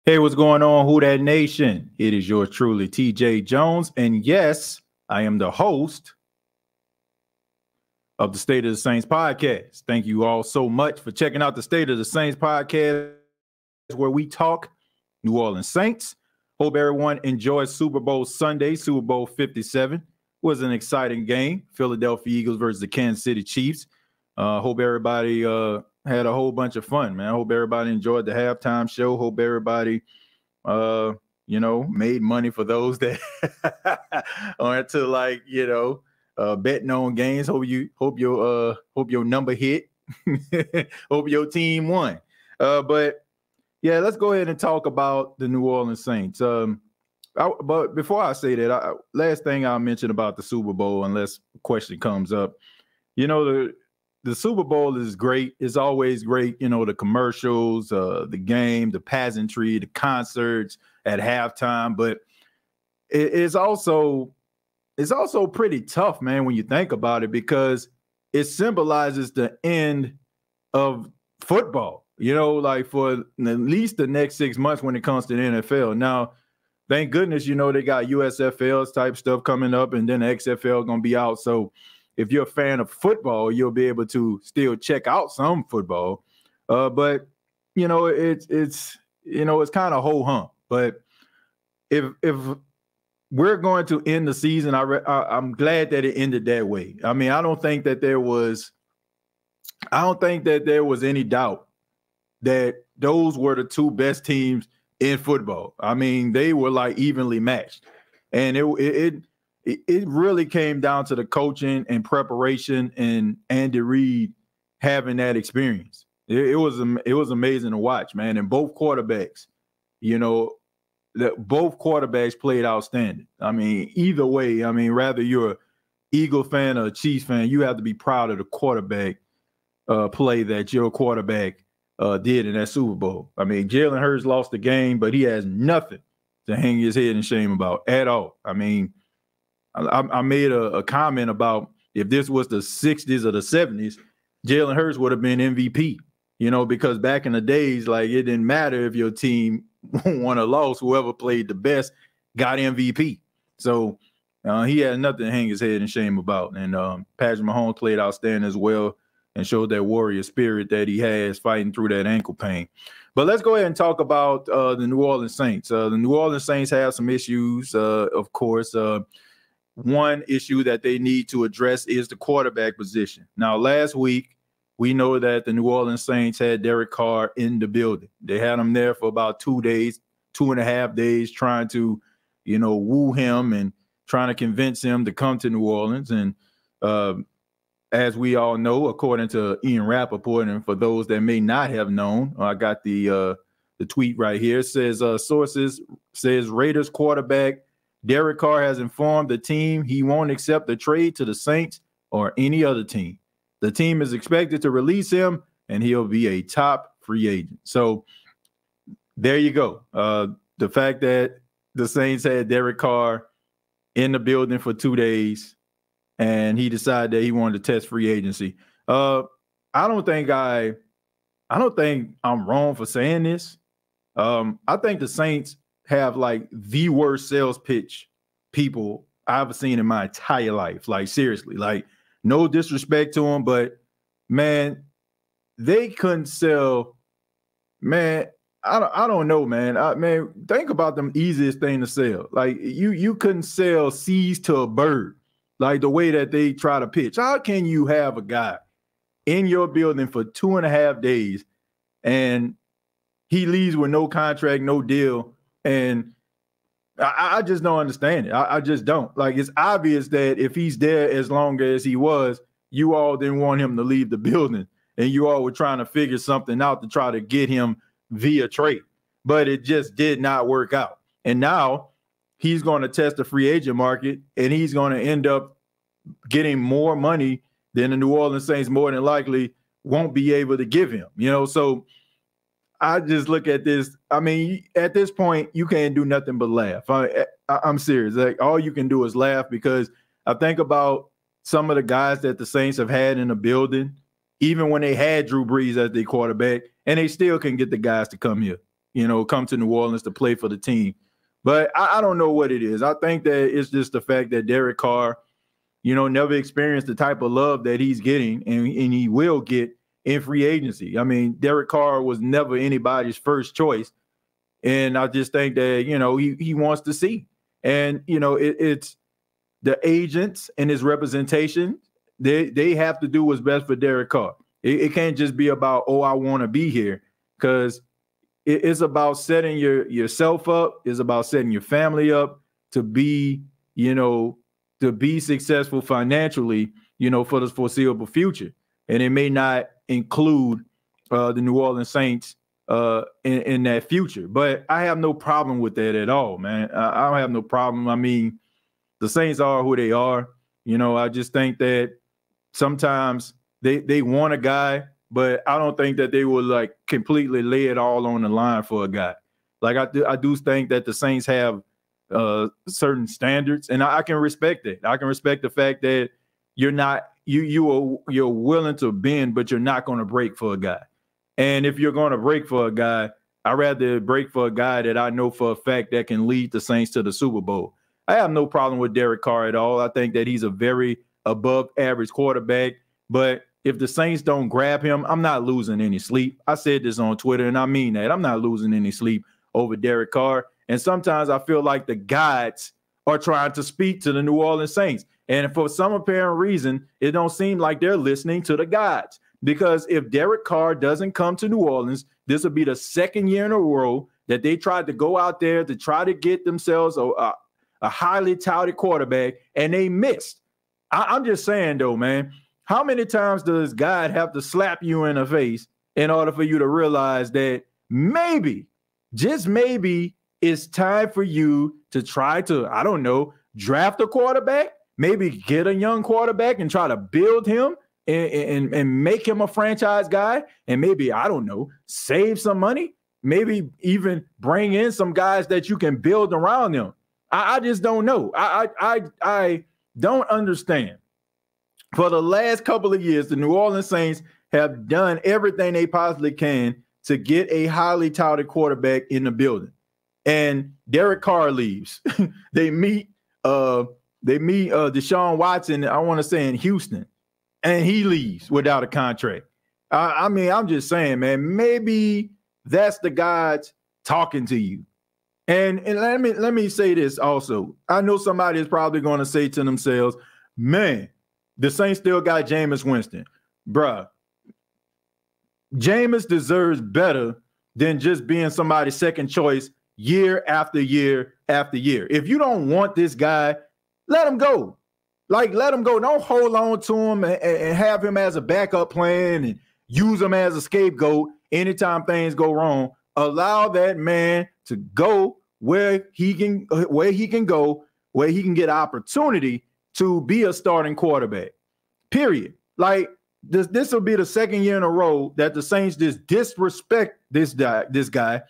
Hey, what's going on, Who That Nation? It is yours truly, TJ Jones. And yes, I am the host of the State of the Saints podcast. Thank you all so much for checking out the State of the Saints podcast, where we talk New Orleans Saints. Hope everyone enjoyed Super Bowl Sunday. Super Bowl 57 was an exciting game. Philadelphia Eagles versus the Kansas City Chiefs. Hope everybody had a whole bunch of fun, man. I hope everybody enjoyed the halftime show. Hope everybody, made money for those that are to betting on games. Hope your number hit. Hope your team won. But yeah, let's go ahead and talk about the New Orleans Saints. But before I say that, last thing I'll mention about the Super Bowl, unless a question comes up, the Super Bowl is great. It's always great. The commercials, the game, the pageantry, the concerts at halftime. But it's also pretty tough, man, when you think about it, because it symbolizes the end of football, for at least the next 6 months when it comes to the NFL. Now, thank goodness, they got USFLs type stuff coming up, and then the XFL going to be out. So if you're a fan of football, you'll be able to still check out some football. But it's kind of ho-hum. But if we're going to end the season, I'm glad that it ended that way. I mean, I don't think that there was any doubt that those were the two best teams in football. I mean, they were like evenly matched, and it really came down to the coaching and preparation and Andy Reid having that experience. It was amazing to watch, man. And both quarterbacks, both quarterbacks played outstanding. I mean, either way, whether you're an Eagle fan or a Chiefs fan, you have to be proud of the quarterback play that your quarterback did in that Super Bowl. I mean, Jalen Hurts lost the game, but he has nothing to hang his head in shame about at all. I mean, I made a comment about if this was the 60s or the 70s, Jalen Hurts would have been MVP, because back in the days, like, it didn't matter if your team won or lost, whoever played the best got MVP. So he had nothing to hang his head in shame about. And Patrick Mahomes played outstanding as well and showed that warrior spirit that he has fighting through that ankle pain. But let's go ahead and talk about the New Orleans Saints. The New Orleans Saints have some issues, of course. One issue that they need to address is the quarterback position. Now, last week, we know that the New Orleans Saints had Derek Carr in the building. They had him there for about 2 days, 2.5 days, trying to, woo him and trying to convince him to come to New Orleans. And as we all know, according to Ian Rappaport, and for those that may not have known, I got the tweet right here. It says, sources says Raiders quarterback Derek Carr has informed the team he won't accept a trade to the Saints or any other team. The team is expected to release him, and he'll be a top free agent. So there you go. The fact that the Saints had Derek Carr in the building for 2 days, and he decided that he wanted to test free agency. I don't think I'm wrong for saying this. I think the Saints have like the worst sales pitch people I've seen in my entire life. Like, seriously, like, no disrespect to them, but man, they couldn't sell. Man, I don't know, man. Man, think about the easiest thing to sell. Like, you couldn't sell seeds to a bird, like the way that they try to pitch. How can you have a guy in your building for 2.5 days and he leaves with no contract, no deal? And I just don't understand it. I just don't. Like, it's obvious that if he's there as long as he was, you all didn't want him to leave the building, and you all were trying to figure something out to try to get him via trade. But it just did not work out. And now he's going to test the free agent market, and he's going to end up getting more money than the New Orleans Saints more than likely won't be able to give him. So I just look at this. I mean, at this point, you can't do nothing but laugh. I'm serious. Like, all you can do is laugh, because I think about some of the guys that the Saints have had in the building, even when they had Drew Brees as their quarterback, and they still can get the guys to come here. come to New Orleans to play for the team. But I don't know what it is. I think that it's just the fact that Derek Carr, never experienced the type of love that he's getting and he will get in free agency. I mean, Derek Carr was never anybody's first choice. And I just think that, he wants to see. And, it's the agents and his representation. They have to do what's best for Derek Carr. It can't just be about, I want to be here, because it's about setting yourself up. It's about setting your family up to be, to be successful financially, for the foreseeable future. And it may not include the New Orleans Saints in that future. But I have no problem with that at all, man. I don't have no problem. I mean, the Saints are who they are. I just think that sometimes they want a guy, but I don't think that they will like completely lay it all on the line for a guy. Like I do think that the Saints have certain standards, and I can respect that. I can respect the fact that you're willing to bend, but you're not going to break for a guy. And if you're going to break for a guy, I'd rather break for a guy that I know for a fact that can lead the Saints to the Super Bowl. I have no problem with Derek Carr at all. I think that he's a very above average quarterback, but if the Saints don't grab him, I'm not losing any sleep. I said this on Twitter, and I mean that. I'm not losing any sleep over Derek Carr. And sometimes I feel like the gods are trying to speak to the New Orleans Saints. And for some apparent reason, it don't seem like they're listening to the gods. Because if Derek Carr doesn't come to New Orleans, this will be the second year in a row that they tried to go out there to try to get themselves a highly touted quarterback, and they missed. I'm just saying, though, man, how many times does God have to slap you in the face in order for you to realize that maybe, just maybe, it's time for you to try to, I don't know, draft a quarterback, maybe get a young quarterback and try to build him and make him a franchise guy, and maybe, I don't know, save some money, maybe even bring in some guys that you can build around them. I just don't know. I don't understand. For the last couple of years, the New Orleans Saints have done everything they possibly can to get a highly touted quarterback in the building. And Derek Carr leaves. They meet Deshaun Watson, I want to say, in Houston, and he leaves without a contract. I mean, I'm just saying, man, maybe that's the gods talking to you. And let me say this also. I know somebody is probably going to say to themselves, man, the Saints still got Jameis Winston. Bruh, Jameis deserves better than just being somebody's second choice year after year after year. If you don't want this guy, let him go. Like, let him go. Don't hold on to him and have him as a backup plan and use him as a scapegoat anytime things go wrong. Allow that man to go where he can go, where he can get opportunity to be a starting quarterback, period. Like, this will be the second year in a row that the Saints just disrespect this guy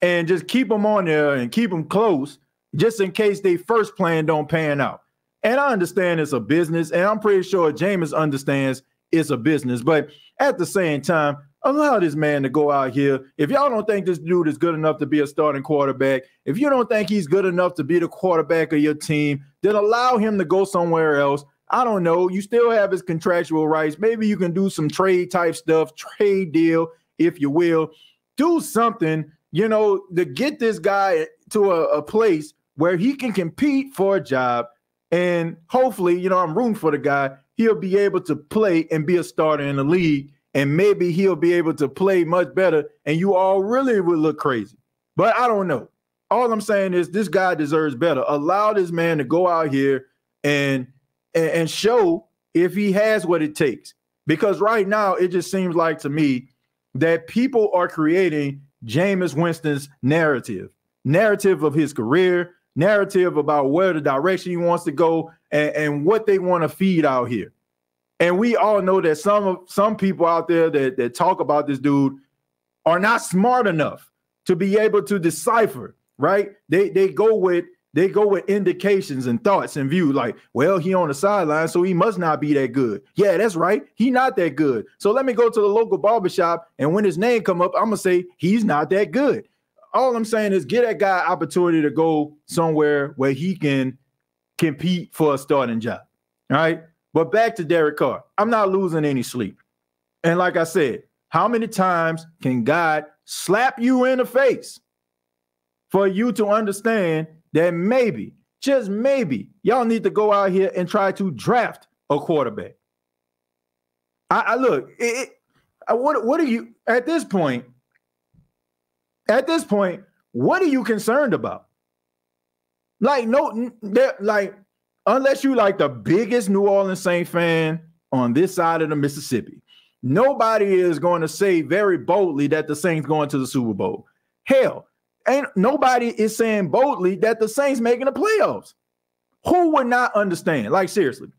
and just keep him on there and keep him close just in case they first plan don't pan out. And I understand it's a business, and I'm pretty sure Jameis understands it's a business. But at the same time, allow this man to go out here. If y'all don't think this dude is good enough to be a starting quarterback, if you don't think he's good enough to be the quarterback of your team, then allow him to go somewhere else. I don't know. You still have his contractual rights. Maybe you can do some trade type stuff, trade deal, if you will. Do something, to get this guy to a place where he can compete for a job. And hopefully, I'm rooting for the guy. He'll be able to play and be a starter in the league. And maybe he'll be able to play much better, and you all really would look crazy. But I don't know. All I'm saying is this guy deserves better. Allow this man to go out here and show if he has what it takes. Because right now, it just seems like to me that people are creating Jameis Winston's narrative of his career, narrative about where the direction he wants to go, and what they want to feed out here. And we all know that some people out there that talk about this dude are not smart enough to be able to decipher, right? They go with indications and thoughts and views like, well, he on the sideline, so he must not be that good. Yeah, that's right. He not that good. So let me go to the local barbershop, and when his name come up, I'm going to say he's not that good. all I'm saying is get that guy opportunity to go somewhere where he can compete for a starting job. All right. But back to Derek Carr. I'm not losing any sleep. And like I said, how many times can God slap you in the face for you to understand that maybe, just maybe, y'all need to go out here and try to draft a quarterback? I look, what are you at this point? At this point, what are you concerned about? Like, unless you like the biggest New Orleans Saints fan on this side of the Mississippi, nobody is going to say very boldly that the Saints going to the Super Bowl. Hell, ain't nobody is saying boldly that the Saints making the playoffs. Who would not understand? Like, seriously,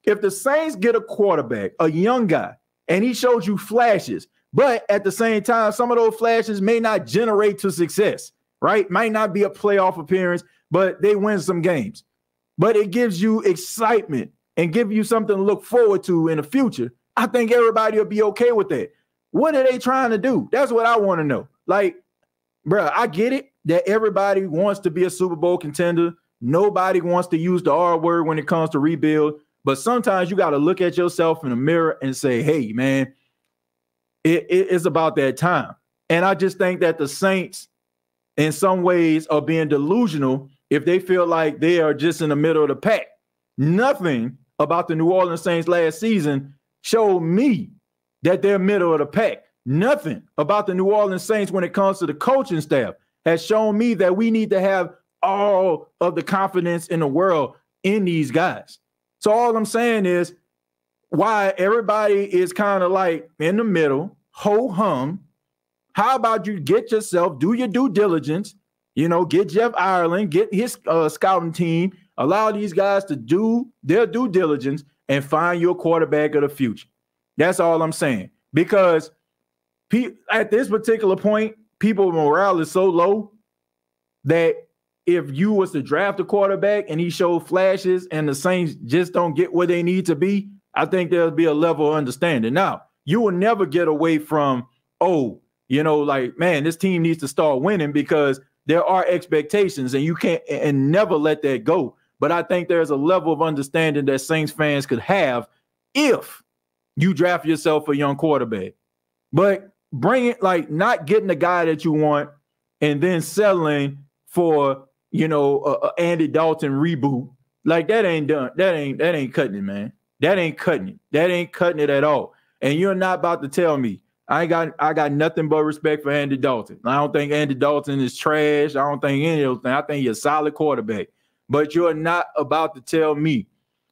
if the Saints get a quarterback, a young guy, and he shows you flashes, but at the same time, some of those flashes may not generate to success, right? Might not be a playoff appearance, but they win some games. But it gives you excitement and give you something to look forward to in the future. I think everybody will be okay with that. What are they trying to do? That's what I want to know. Like, bro, I get it that everybody wants to be a Super Bowl contender. Nobody wants to use the R word when it comes to rebuild. But sometimes you got to look at yourself in the mirror and say, hey, man, it's about that time. And I just think that the Saints, in some ways, are being delusional if they feel like they are just in the middle of the pack. Nothing about the New Orleans Saints last season showed me that they're middle of the pack. Nothing about the New Orleans Saints when it comes to the coaching staff has shown me that we need to have all of the confidence in the world in these guys. So all I'm saying is why everybody is kind of like in the middle, ho-hum. How about you get yourself, do your due diligence, get Jeff Ireland, get his scouting team, allow these guys to do their due diligence and find your quarterback of the future. That's all I'm saying. Because at this particular point, people's morale is so low that if you was to draft a quarterback and he showed flashes and the Saints just don't get where they need to be, I think there'll be a level of understanding. Now, you will never get away from, man, this team needs to start winning because there are expectations and you can't and never let that go. But I think there's a level of understanding that Saints fans could have if you draft yourself a young quarterback. But bring it like not getting the guy that you want and then settling for, a Andy Dalton reboot. Like that ain't done. That ain't cutting it, man. That ain't cutting it. That ain't cutting it at all. And you're not about to tell me I got nothing but respect for Andy Dalton. I don't think Andy Dalton is trash. I don't think any of those things. I think he's a solid quarterback. But you're not about to tell me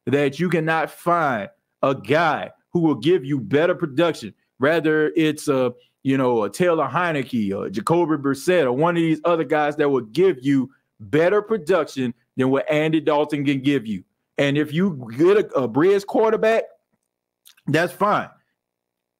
that you cannot find a guy who will give you better production, whether it's a Taylor Heineke or Jacoby Brissett or one of these other guys that will give you better production than what Andy Dalton can give you. And if you get a bridge quarterback, that's fine.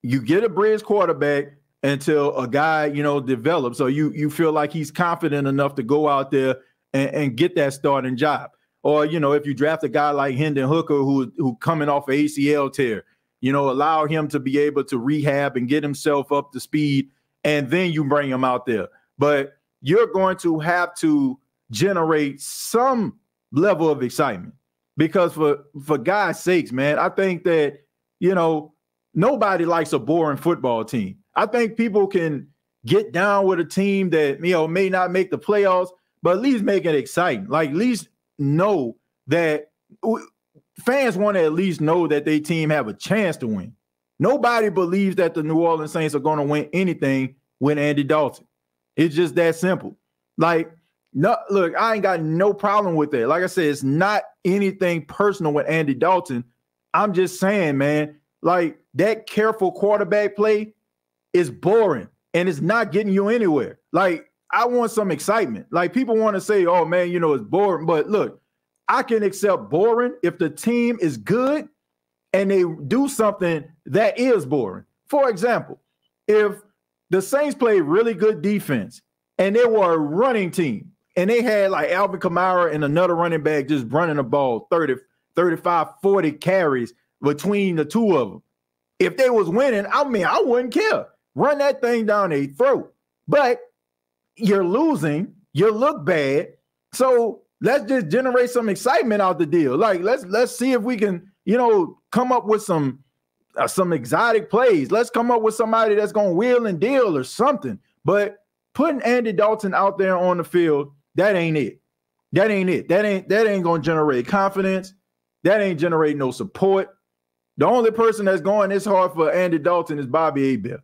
You get a bridge quarterback until a guy, develops. So you feel like he's confident enough to go out there and get that starting job. Or, if you draft a guy like Hendon Hooker who coming off an ACL tear, allow him to be able to rehab and get himself up to speed, and then you bring him out there. But you're going to have to generate some level of excitement because for God's sakes, man, I think that, nobody likes a boring football team. I think people can get down with a team that, may not make the playoffs, but at least make it exciting. Like, at least know that fans want to at least know that their team have a chance to win. Nobody believes that the New Orleans Saints are going to win anything with Andy Dalton. It's just that simple. Like, no, look, I ain't got no problem with that. Like I said, it's not anything personal with Andy Dalton. I'm just saying, man, like that careful quarterback play is boring and it's not getting you anywhere. Like, I want some excitement. Like, people want to say, oh, man, it's boring. But look, I can accept boring if the team is good and they do something that is boring. For example, if the Saints played really good defense and they were a running team and they had like Alvin Kamara and another running back just running the ball 30, 35, 40 carries between the two of them. If they was winning, I wouldn't care. Run that thing down their throat. But you're losing, you look bad. So let's just generate some excitement out the deal. Like let's see if we can, come up with some exotic plays. Let's come up with somebody that's gonna wheel and deal or something. But putting Andy Dalton out there on the field, that ain't it. That ain't it. That ain't gonna generate confidence. That ain't generate no support. The only person that's going this hard for Andy Dalton is Bobby Abel.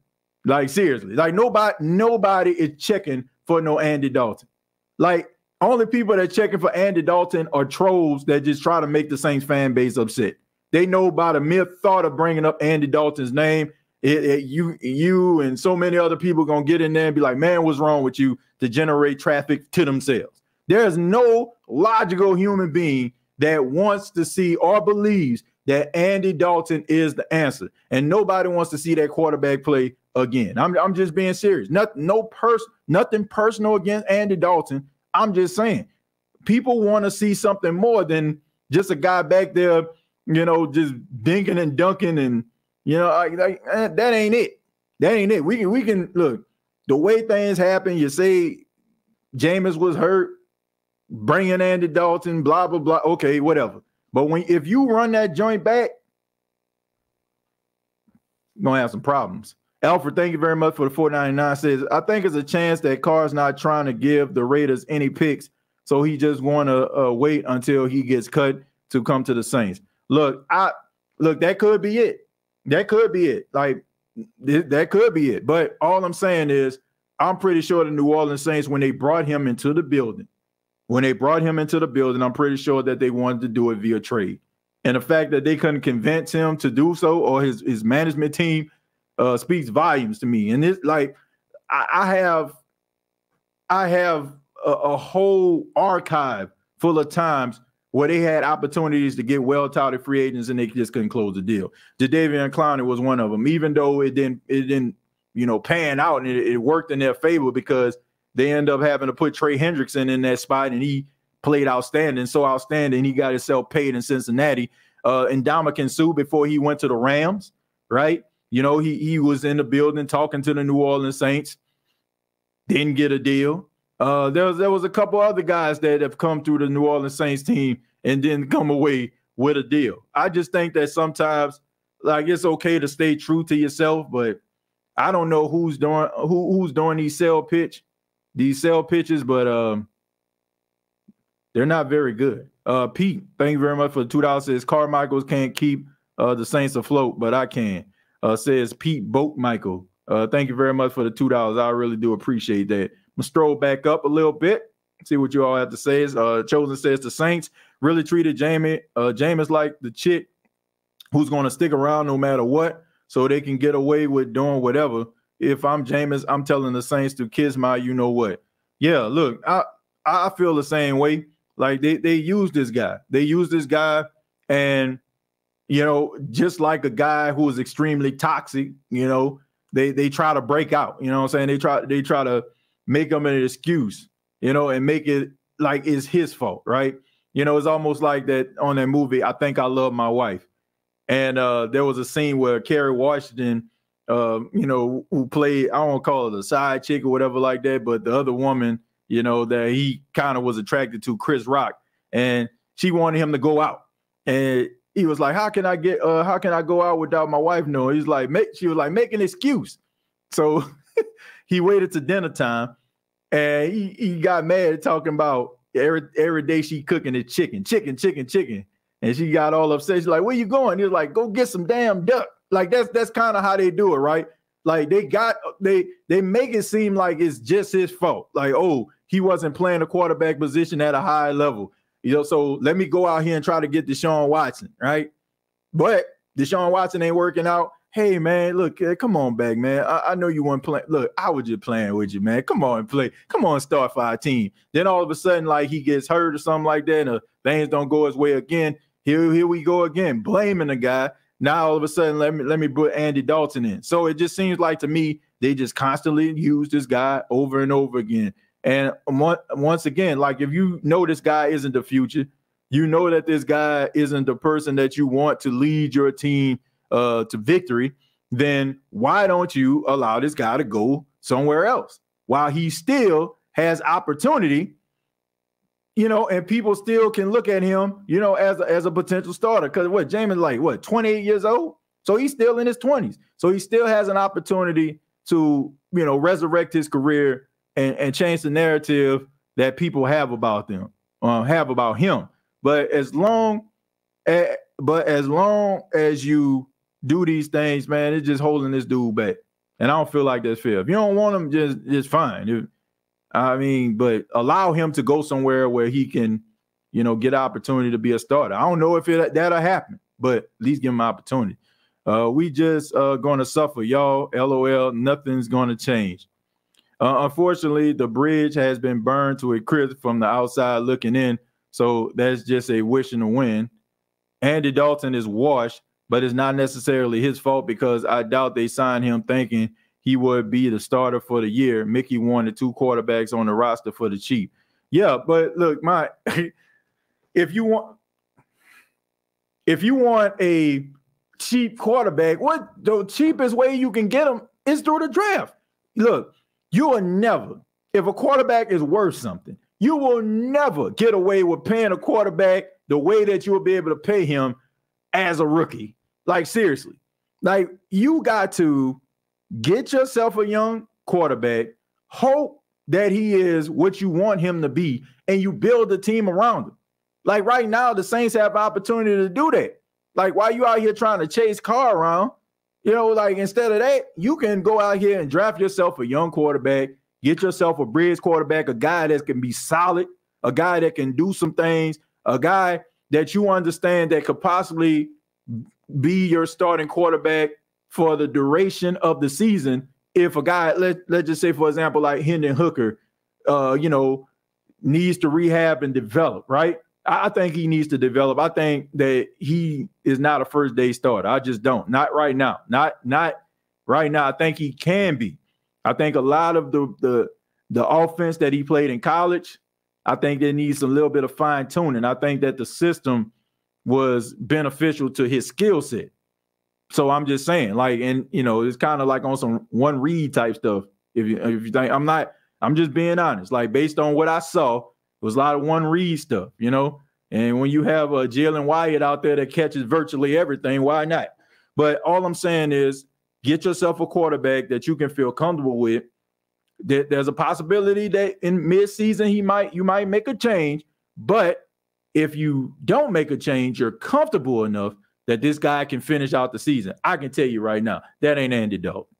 Like seriously, like nobody is checking for no Andy Dalton. Like only people that checking for Andy Dalton are trolls that just try to make the Saints fan base upset. They know by the mere thought of bringing up Andy Dalton's name, you and so many other people gonna get in there and be like, man, what's wrong with you, to generate traffic to themselves. There's no logical human being that wants to see or believes that Andy Dalton is the answer. And nobody wants to see that quarterback play again. I'm just being serious. Nothing personal against Andy Dalton. I'm just saying people want to see something more than just a guy back there, just dinking and dunking and, that ain't it. That ain't it. We can look, the way things happen, you say Jameis was hurt, bringing Andy Dalton, blah, blah, blah. Okay, whatever. But if you run that joint back, you're going to have some problems. Alfred, thank you very much for the $4.99. Says, I think it's a chance that Carr's not trying to give the Raiders any picks, so he just want to wait until he gets cut to come to the Saints. Look, that could be it. That could be it. Like, that could be it. But all I'm saying is, I'm pretty sure the New Orleans Saints, when they brought him into the building, I'm pretty sure that they wanted to do it via trade. And the fact that they couldn't convince him to do so, or his management team, speaks volumes to me. And it's like, I have a whole archive full of times where they had opportunities to get well-touted free agents and they just couldn't close the deal. Jadeveon Clowney was one of them, even though it didn't pan out, and it worked in their favor because they end up having to put Trey Hendrickson in that spot, and he played outstanding, so outstanding he got himself paid in Cincinnati. And Ndamukong Suh, before he went to the Rams, right? He was in the building talking to the New Orleans Saints, didn't get a deal. There was a couple other guys that have come through the New Orleans Saints team and didn't come away with a deal. I just think that sometimes, like, it's okay to stay true to yourself, but I don't know who's doing these sell pitches, but they're not very good. Pete, thank you very much for the $2. Says Carmichaels can't keep the Saints afloat, but I can. Says Pete Boat Michael. Thank you very much for the $2. I really do appreciate that. I'm gonna stroll back up a little bit, see what you all have to say. Chosen says the Saints really treated Jameis like the chick who's going to stick around no matter what, so they can get away with doing whatever. If I'm Jameis, I'm telling the Saints to kiss my you-know-what. Yeah, look, I feel the same way. Like, they use this guy. And, just like a guy who is extremely toxic, they try to break out. You know what I'm saying? They try to make him an excuse, and make it like it's his fault, right? It's almost like that on that movie, I Think I Love My Wife. And there was a scene where Kerry Washington, who played, I don't call it a side chick or whatever like that, but the other woman, that he kind of was attracted to, Chris Rock, and she wanted him to go out. And he was like, how can I go out without my wife knowing? She was like, make an excuse. So he waited to dinner time, and he got mad talking about every day she cooking it chicken. And she got all upset. She's like, where you going? He was like, go get some damn duck. Like, that's kind of how they do it, right? Like, they make it seem like it's just his fault. Like, oh, he wasn't playing the quarterback position at a high level. So let me go out here and try to get Deshaun Watson, right? But Deshaun Watson ain't working out. Hey, man, look, come on back, man. I know you weren't playing. Look, I was just playing with you, man. Come on and play. Come on and start for our team. Then all of a sudden, like, he gets hurt or something like that, and things don't go his way again. Here we go again, blaming the guy. Now all of a sudden, let me put Andy Dalton in. So it just seems like to me they just constantly use this guy over and over again. And once again, like, if you know this guy isn't the future, you know that this guy isn't the person that you want to lead your team to victory, then why don't you allow this guy to go somewhere else while he's still has opportunity, and people still can look at him, as a potential starter. Because Jameis like 28 years old? So he's still in his 20s. So he still has an opportunity to, resurrect his career and change the narrative that people have about him. But as long as you do these things, man, it's just holding this dude back. And I don't feel like that's fair. If you don't want him, just fine. But allow him to go somewhere where he can, get an opportunity to be a starter. I don't know if that'll happen, but at least give him an opportunity. We just going to suffer, y'all. LOL, nothing's going to change. Unfortunately, the bridge has been burned to a crisp from the outside looking in, so that's just a wishing to win. Andy Dalton is washed, but it's not necessarily his fault because I doubt they signed him thinking he would be the starter for the year. Mickey wanted 2 quarterbacks on the roster for the cheap. Yeah, but look, if you want a cheap quarterback, what the cheapest way you can get them is through the draft. Look, you will never, if a quarterback is worth something, you will never get away with paying a quarterback the way that you will be able to pay him as a rookie. Like, seriously. Like, you got to get yourself a young quarterback, hope that he is what you want him to be, and you build a team around him. Like, right now, the Saints have an opportunity to do that. Like, why you out here trying to chase Carr around? Instead of that, you can go out here and draft yourself a young quarterback, get yourself a bridge quarterback, a guy that can be solid, a guy that can do some things, a guy that you understand that could possibly be your starting quarterback for the duration of the season. If a guy, let's just say, for example, like Hendon Hooker, needs to rehab and develop, right? I think he needs to develop. I think that he is not a first-day starter. I just don't. Not right now. Not right now. I think he can be. I think a lot of the offense that he played in college, I think it needs a little bit of fine-tuning. I think that the system was beneficial to his skill set. So I'm just saying, it's kind of like on some one read type stuff. If you think I'm just being honest. Like, based on what I saw, it was a lot of one read stuff, And when you have a Jalen Wyatt out there that catches virtually everything, why not? But all I'm saying is get yourself a quarterback that you can feel comfortable with. There's a possibility that in midseason you might make a change, but if you don't make a change, you're comfortable enough that this guy can finish out the season. I can tell you right now, that ain't Andy Dalton.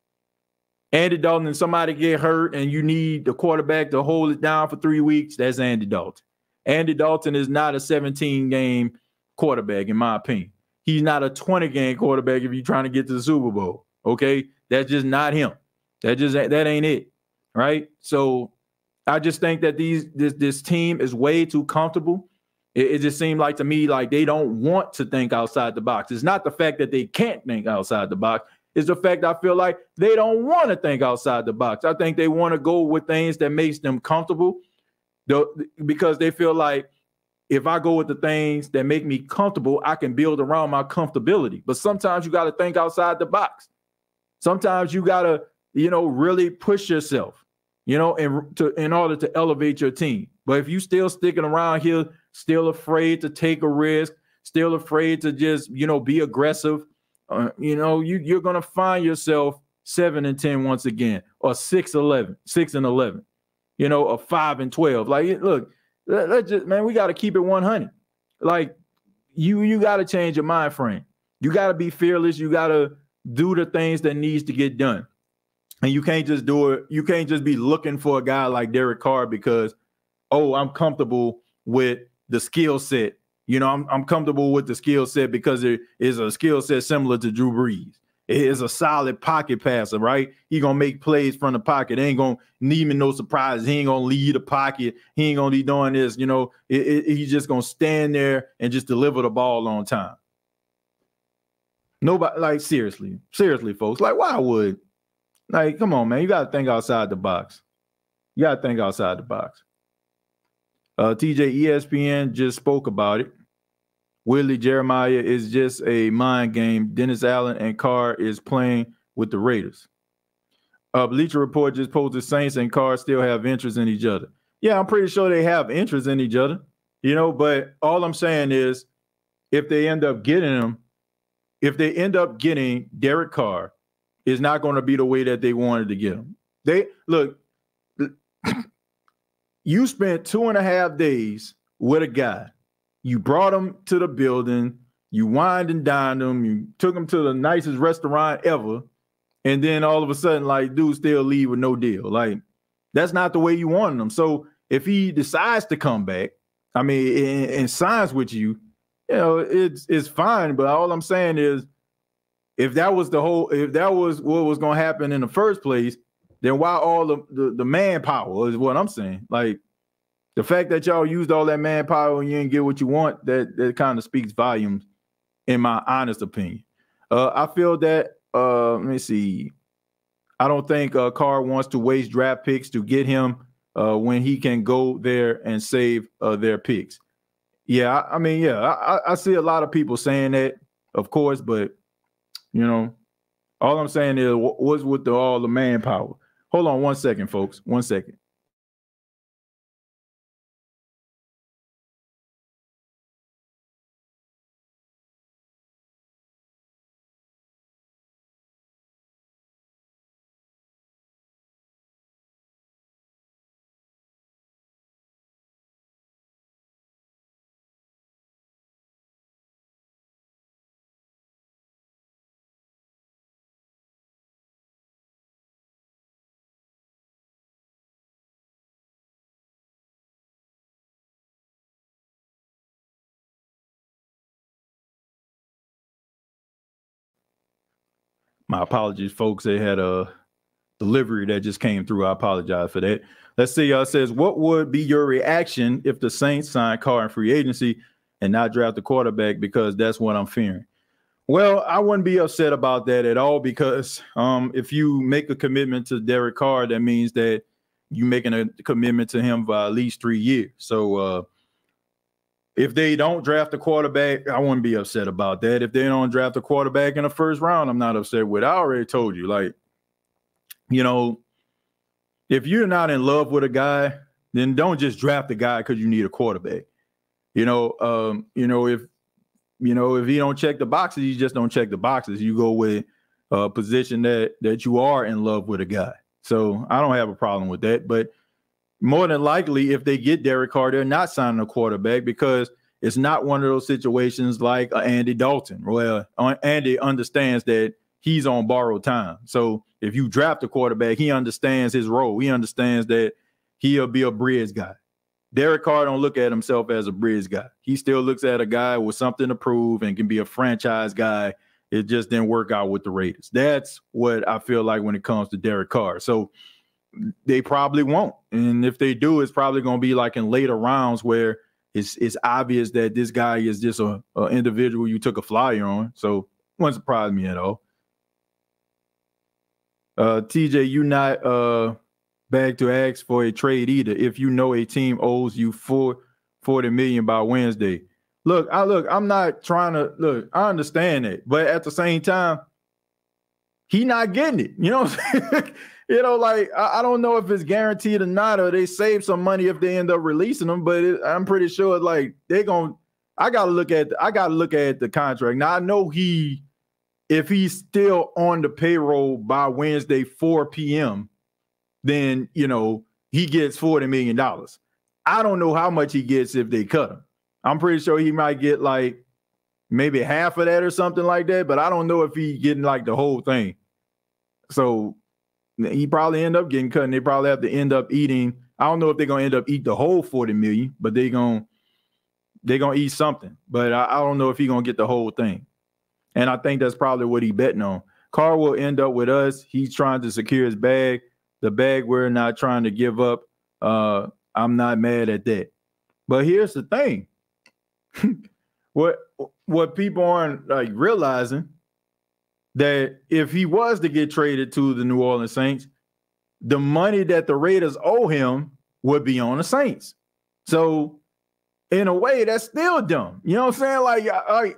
Andy Dalton and somebody get hurt and you need the quarterback to hold it down for 3 weeks, that's Andy Dalton. Andy Dalton is not a 17-game quarterback, in my opinion. He's not a 20-game quarterback if you're trying to get to the Super Bowl, okay? That's just not him. That ain't it, right? So I just think that this team is way too comfortable. It just seemed like to me like they don't want to think outside the box. It's not the fact that they can't think outside the box. It's the fact I feel like they don't want to think outside the box. I think they want to go with things that makes them comfortable because they feel like if I go with the things that make me comfortable, I can build around my comfortability. But sometimes you got to think outside the box. Sometimes you got to, really push yourself, in order to elevate your team. But if you still sticking around here, still afraid to take a risk, still afraid to just, be aggressive, you're going to find yourself 7-10 once again, or 6-11, 6-11, or 5-12. Like, look, let's just, man, we got to keep it 100. Like, you got to change your mind frame. You got to be fearless. You got to do the things that needs to get done. And you can't just do it. You can't just be looking for a guy like Derek Carr because, I'm comfortable with the skill set. I'm comfortable with the skill set because it is a skill set similar to Drew Brees. It is a solid pocket passer, right? He going to make plays from the pocket. Ain't going to need me no surprises. He ain't going to lead the pocket. He ain't going to be doing this. He's just going to stand there and just deliver the ball on time. Nobody, like, seriously, folks. Like, why would? Like, come on, man. You got to think outside the box. You got to think outside the box. TJ, ESPN just spoke about it. Willie Jeremiah is just a mind game. Dennis Allen and Carr is playing with the Raiders. Bleacher Report just posted Saints and Carr still have interest in each other. Yeah, I'm pretty sure they have interest in each other, but all I'm saying is if they end up getting Derek Carr, it's not going to be the way that they wanted to get him. You spent 2.5 days with a guy. You brought him to the building. You wined and dined him. You took him to the nicest restaurant ever. And then all of a sudden, like, dude still leave with no deal. Like, that's not the way you wanted him. So if he decides to come back, and signs with you, it's fine. But all I'm saying is, if that was what was going to happen in the first place, then why all the manpower is what I'm saying. Like, the fact that y'all used all that manpower and you didn't get what you want, that kind of speaks volumes, in my honest opinion. I feel that, let me see. I don't think Carr wants to waste draft picks to get him when he can go there and save their picks. Yeah, I see a lot of people saying that, of course, but, all I'm saying is what's with all the manpower. Hold on 1 second, folks. 1 second. My apologies, folks. They had a delivery that just came through. I apologize for that. Let's see. Says, what would be your reaction if the Saints signed Carr in free agency and not draft the quarterback? Because that's what I'm fearing. Well, I wouldn't be upset about that at all because if you make a commitment to Derek Carr, that means that you're making a commitment to him for at least 3 years. So if they don't draft a quarterback, I wouldn't be upset about that. If they don't draft a quarterback in the first round, I'm not upset with it. I already told you, like, if you're not in love with a guy, then don't just draft a guy because you need a quarterback. If he don't check the boxes, you just don't check the boxes. You go with a position that you are in love with a guy. So I don't have a problem with that. But more than likely, if they get Derek Carr, they're not signing a quarterback because it's not one of those situations like Andy Dalton. Well, Andy understands that he's on borrowed time. So if you draft a quarterback, he understands his role. He understands that he'll be a bridge guy. Derek Carr don't look at himself as a bridge guy. He still looks at a guy with something to prove and can be a franchise guy. It just didn't work out with the Raiders. That's what I feel like when it comes to Derek Carr. So they probably won't. And if they do, it's probably going to be like in later rounds where it's obvious that this guy is just an individual you took a flyer on. So it wouldn't surprise me at all. TJ, you not bag to ask for a trade either if you know a team owes you $40 million by Wednesday. I'm not trying to look. I understand it, but at the same time, he not getting it. You know what I'm saying? I don't know if it's guaranteed or not, or they save some money if they end up releasing them. But I'm pretty sure they're going. I gotta look at the contract. Now I know if he's still on the payroll by Wednesday 4 p.m., then he gets $40 million. I don't know how much he gets if they cut him. I'm pretty sure he might get like maybe half of that or something like that, but I don't know if he's getting like the whole thing. So he probably end up getting cut, and they probably have to end up eating. I don't know if they're gonna end up eat the whole $40 million, but they're gonna eat something. But I don't know if he's gonna get the whole thing. And I think that's probably what he's betting on. Carr will end up with us. He's trying to secure his bag. The bag we're not trying to give up. I'm not mad at that. But here's the thing. What people aren't realizing, that if he was to get traded to the New Orleans Saints, the money that the Raiders owe him would be on the Saints. So in a way, that's still dumb. You know what I'm saying?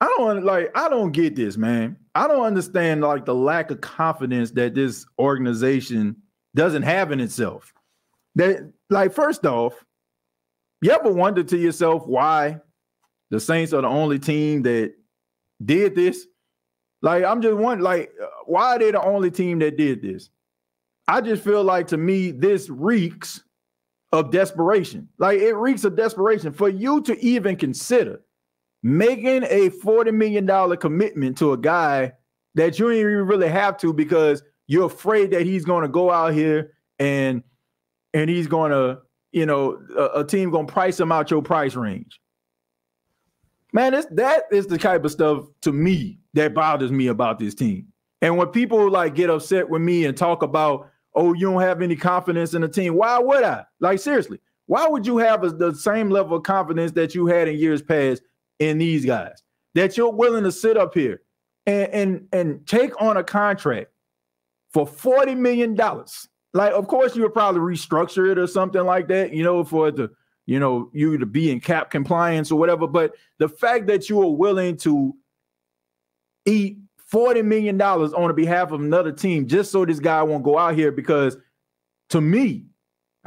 I don't get this, man. I don't understand like the lack of confidence that this organization doesn't have in itself. That, like, first off, you ever wonder to yourself why the Saints are the only team that did this? Like, I'm just wondering, like, why are they the only team that did this? I just feel like, to me, this reeks of desperation. Like, it reeks of desperation for you to even consider making a $40 million commitment to a guy that you ain't even really have to, because you're afraid that he's going to go out here and he's going to, a team going to price him out your price range. Man, that is the type of stuff, to me, that bothers me about this team. And when people like get upset with me and talk about, oh, you don't have any confidence in the team, why would I? Like, seriously, why would you have the same level of confidence that you had in years past in these guys, that you're willing to sit up here and take on a contract for $40 million? Like, of course, you would probably restructure it or something like that, for it to, you to be in cap compliance or whatever. But the fact that you are willing to eat $40 million on behalf of another team just so this guy won't go out here, because to me,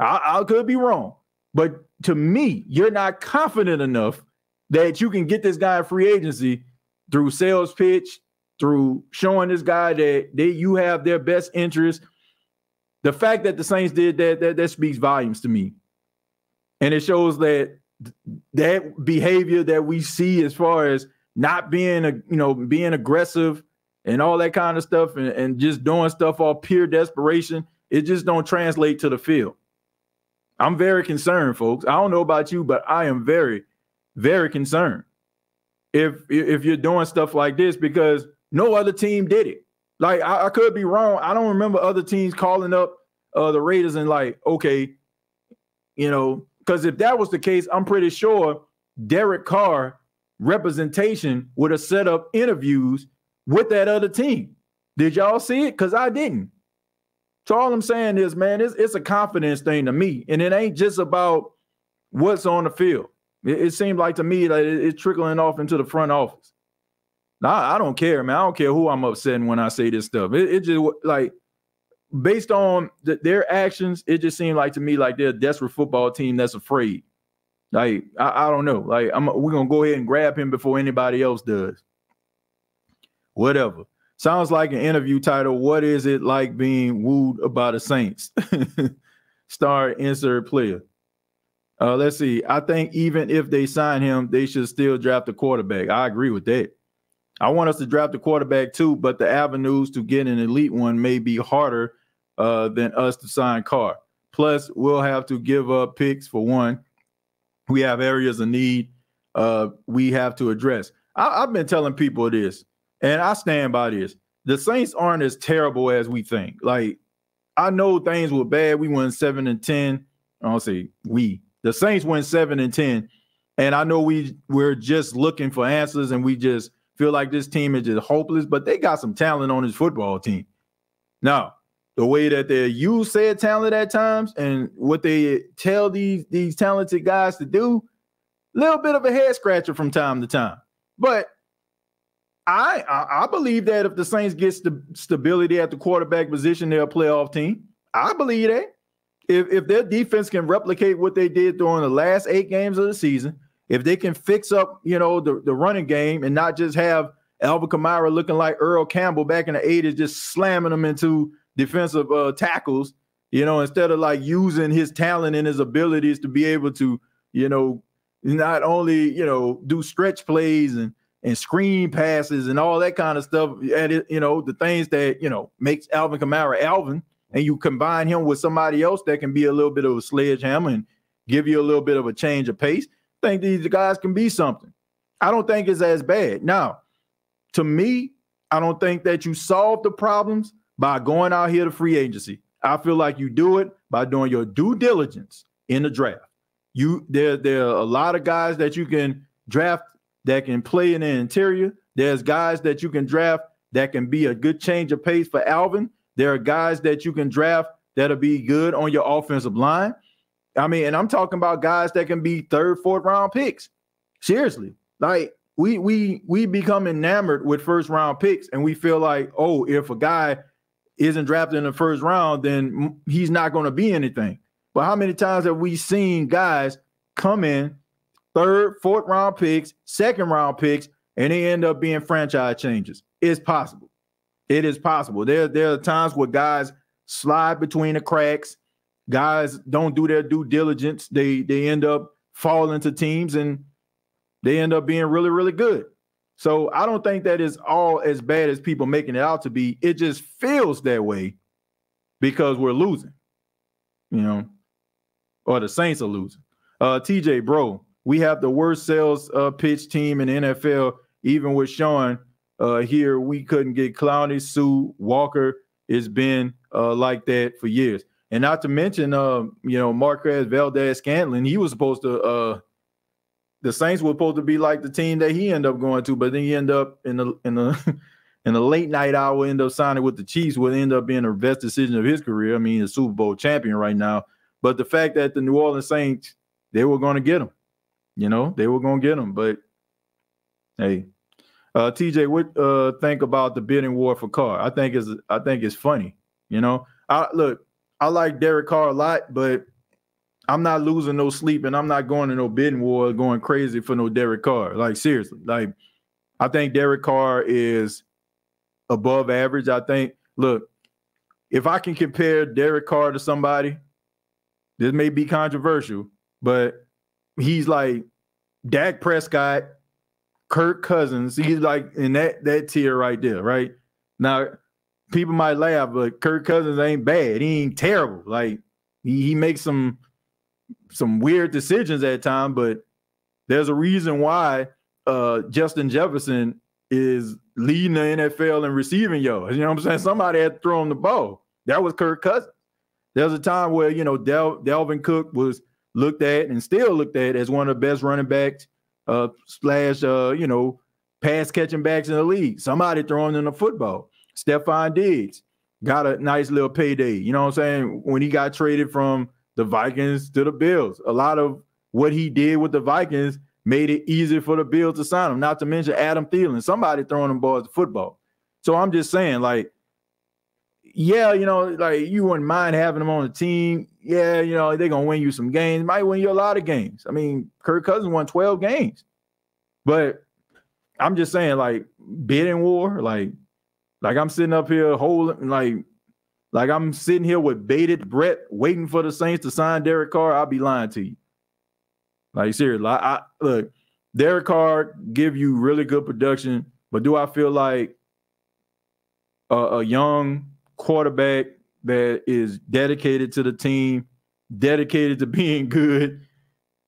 I could be wrong, but to me, you're not confident enough that you can get this guy in free agency through sales pitch, through showing this guy that you have their best interest. The fact that the Saints did that speaks volumes to me. And it shows that behavior that we see as far as not being, being aggressive and all that kind of stuff, and just doing stuff off pure desperation, it just don't translate to the field. I'm very concerned, folks. I don't know about you, but I am very, very concerned if you're doing stuff like this, because no other team did it. Like, I could be wrong. I don't remember other teams calling up the Raiders and like, okay, because if that was the case, I'm pretty sure Derek Carr representation would have set up interviews with that other team. Did y'all see it? Because I didn't. So all I'm saying is, man, it's a confidence thing to me. And it ain't just about what's on the field. It seems like to me that it's trickling off into the front office. Now, I don't care, man. I don't care who I'm upsetting when I say this stuff. It just, like, based on their actions, it just seemed like to me like they're a desperate football team that's afraid. Like, I don't know. Like, we're going to go ahead and grab him before anybody else does. Whatever. Sounds like an interview title. What is it like being wooed by the Saints? Star insert player. Let's see. I think even if they sign him, they should still draft a quarterback. I agree with that. I want us to draft a quarterback too, but the avenues to get an elite one may be harder than us to sign Carr. Plus, we'll have to give up picks for one. We have areas of need we have to address. I've been telling people this, and I stand by this. The Saints aren't as terrible as we think. Like, I know things were bad. We went 7-10. I don't say we. The Saints went 7-10, and I know we're just looking for answers, and we just feel like this team is just hopeless. But they got some talent on this football team. Now, the way that they use said talent at times and what they tell these talented guys to do, a little bit of a head scratcher from time to time. But I believe that if the Saints get stability at the quarterback position, they're a playoff team. I believe that. If their defense can replicate what they did during the last 8 games of the season, if they can fix up, the running game and not just have Alvin Kamara looking like Earl Campbell back in the 80s, just slamming them into defensive tackles, instead of like using his talent and his abilities to be able to, not only, do stretch plays and screen passes and all that kind of stuff, and the things that, makes Alvin Kamara Alvin, and you combine him with somebody else that can be a little bit of a sledgehammer and give you a little bit of a change of pace. I think these guys can be something. I don't think it's as bad. Now, to me, I don't think that you solve the problems by going out here to free agency. I feel like you do it by doing your due diligence in the draft. There are a lot of guys that you can draft that can play in the interior. There's guys that you can draft that can be a good change of pace for Alvin. There are guys that you can draft that'll be good on your offensive line. I mean, and I'm talking about guys that can be 3rd, 4th round picks. Seriously. Like, we become enamored with first round picks, and we feel like, oh, if a guy isn't drafted in the first round, then he's not going to be anything. But how many times have we seen guys come in third, fourth round picks, second round picks, and they end up being franchise changes? It's possible. It is possible. There are times where guys slide between the cracks. Guys don't do their due diligence. They end up falling to teams, and they end up being really, really good. So I don't think that is all as bad as people making it out to be. It just feels that way because we're losing, or the Saints are losing. TJ, bro, we have the worst sales pitch team in the NFL. Even with Sean here, we couldn't get Clowney, Sue, Walker. It's been like that for years. And not to mention, Marquez Valdez-Scantling, he was supposed to the Saints were supposed to be like the team that he ended up going to, but then he ended up in the late night hour, end up signing with the Chiefs, would end up being the best decision of his career. I mean, he's a Super Bowl champion right now. But the fact that the New Orleans Saints, they were going to get him. They were going to get him. But hey, TJ, what think about the bidding war for Carr? I think it's funny. I like Derek Carr a lot, but I'm not losing no sleep, and I'm not going to no bidding war going crazy for no Derek Carr. Like, seriously. Like, I think Derek Carr is above average. I think, look, if I can compare Derek Carr to somebody, this may be controversial, but he's like Dak Prescott, Kirk Cousins. He's like in that tier right there, right? Now, people might laugh, but Kirk Cousins ain't bad. He ain't terrible. Like, he makes some weird decisions at times, but there's a reason why Justin Jefferson is leading the NFL in receiving yards. You know what I'm saying? Somebody had to throw him the ball. That was Kirk Cousins. There was a time where, Dalvin Cook was looked at and still looked at as one of the best running backs / pass catching backs in the league. Somebody throwing in the football. Stephon Diggs got a nice little payday. You know what I'm saying? When he got traded from the Vikings to the Bills, a lot of what he did with the Vikings made it easier for the Bills to sign him, not to mention Adam Thielen, somebody throwing them balls to football. So I'm just saying, like, yeah, like, you wouldn't mind having them on the team. Yeah, they're going to win you some games. Might win you a lot of games. I mean, Kirk Cousins won 12 games. But I'm just saying, like, bidding war, like I'm sitting up here holding, like I'm sitting here with bated breath waiting for the Saints to sign Derek Carr. I'll be lying to you. Like, seriously, look, Derek Carr give you really good production, but do I feel like a young quarterback that is dedicated to the team, dedicated to being good,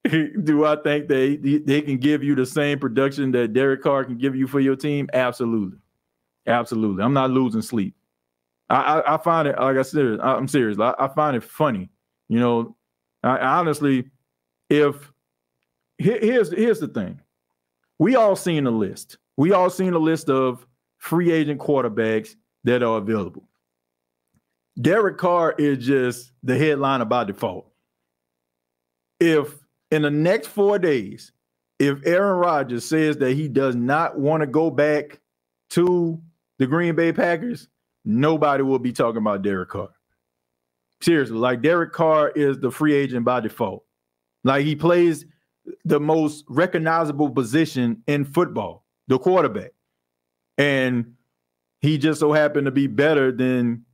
do I think they can give you the same production that Derek Carr can give you for your team? Absolutely. Absolutely. I'm not losing sleep. I find it, like I said, I'm serious. I find it funny. I honestly, here's the thing. We all seen the list. We all seen a list of free agent quarterbacks that are available. Derek Carr is just the headliner by default. If in the next 4 days, if Aaron Rodgers says that he does not want to go back to the Green Bay Packers, nobody will be talking about Derek Carr. Seriously, like, Derek Carr is the free agent by default. Like, he plays the most recognizable position in football, the quarterback. And he just so happened to be better than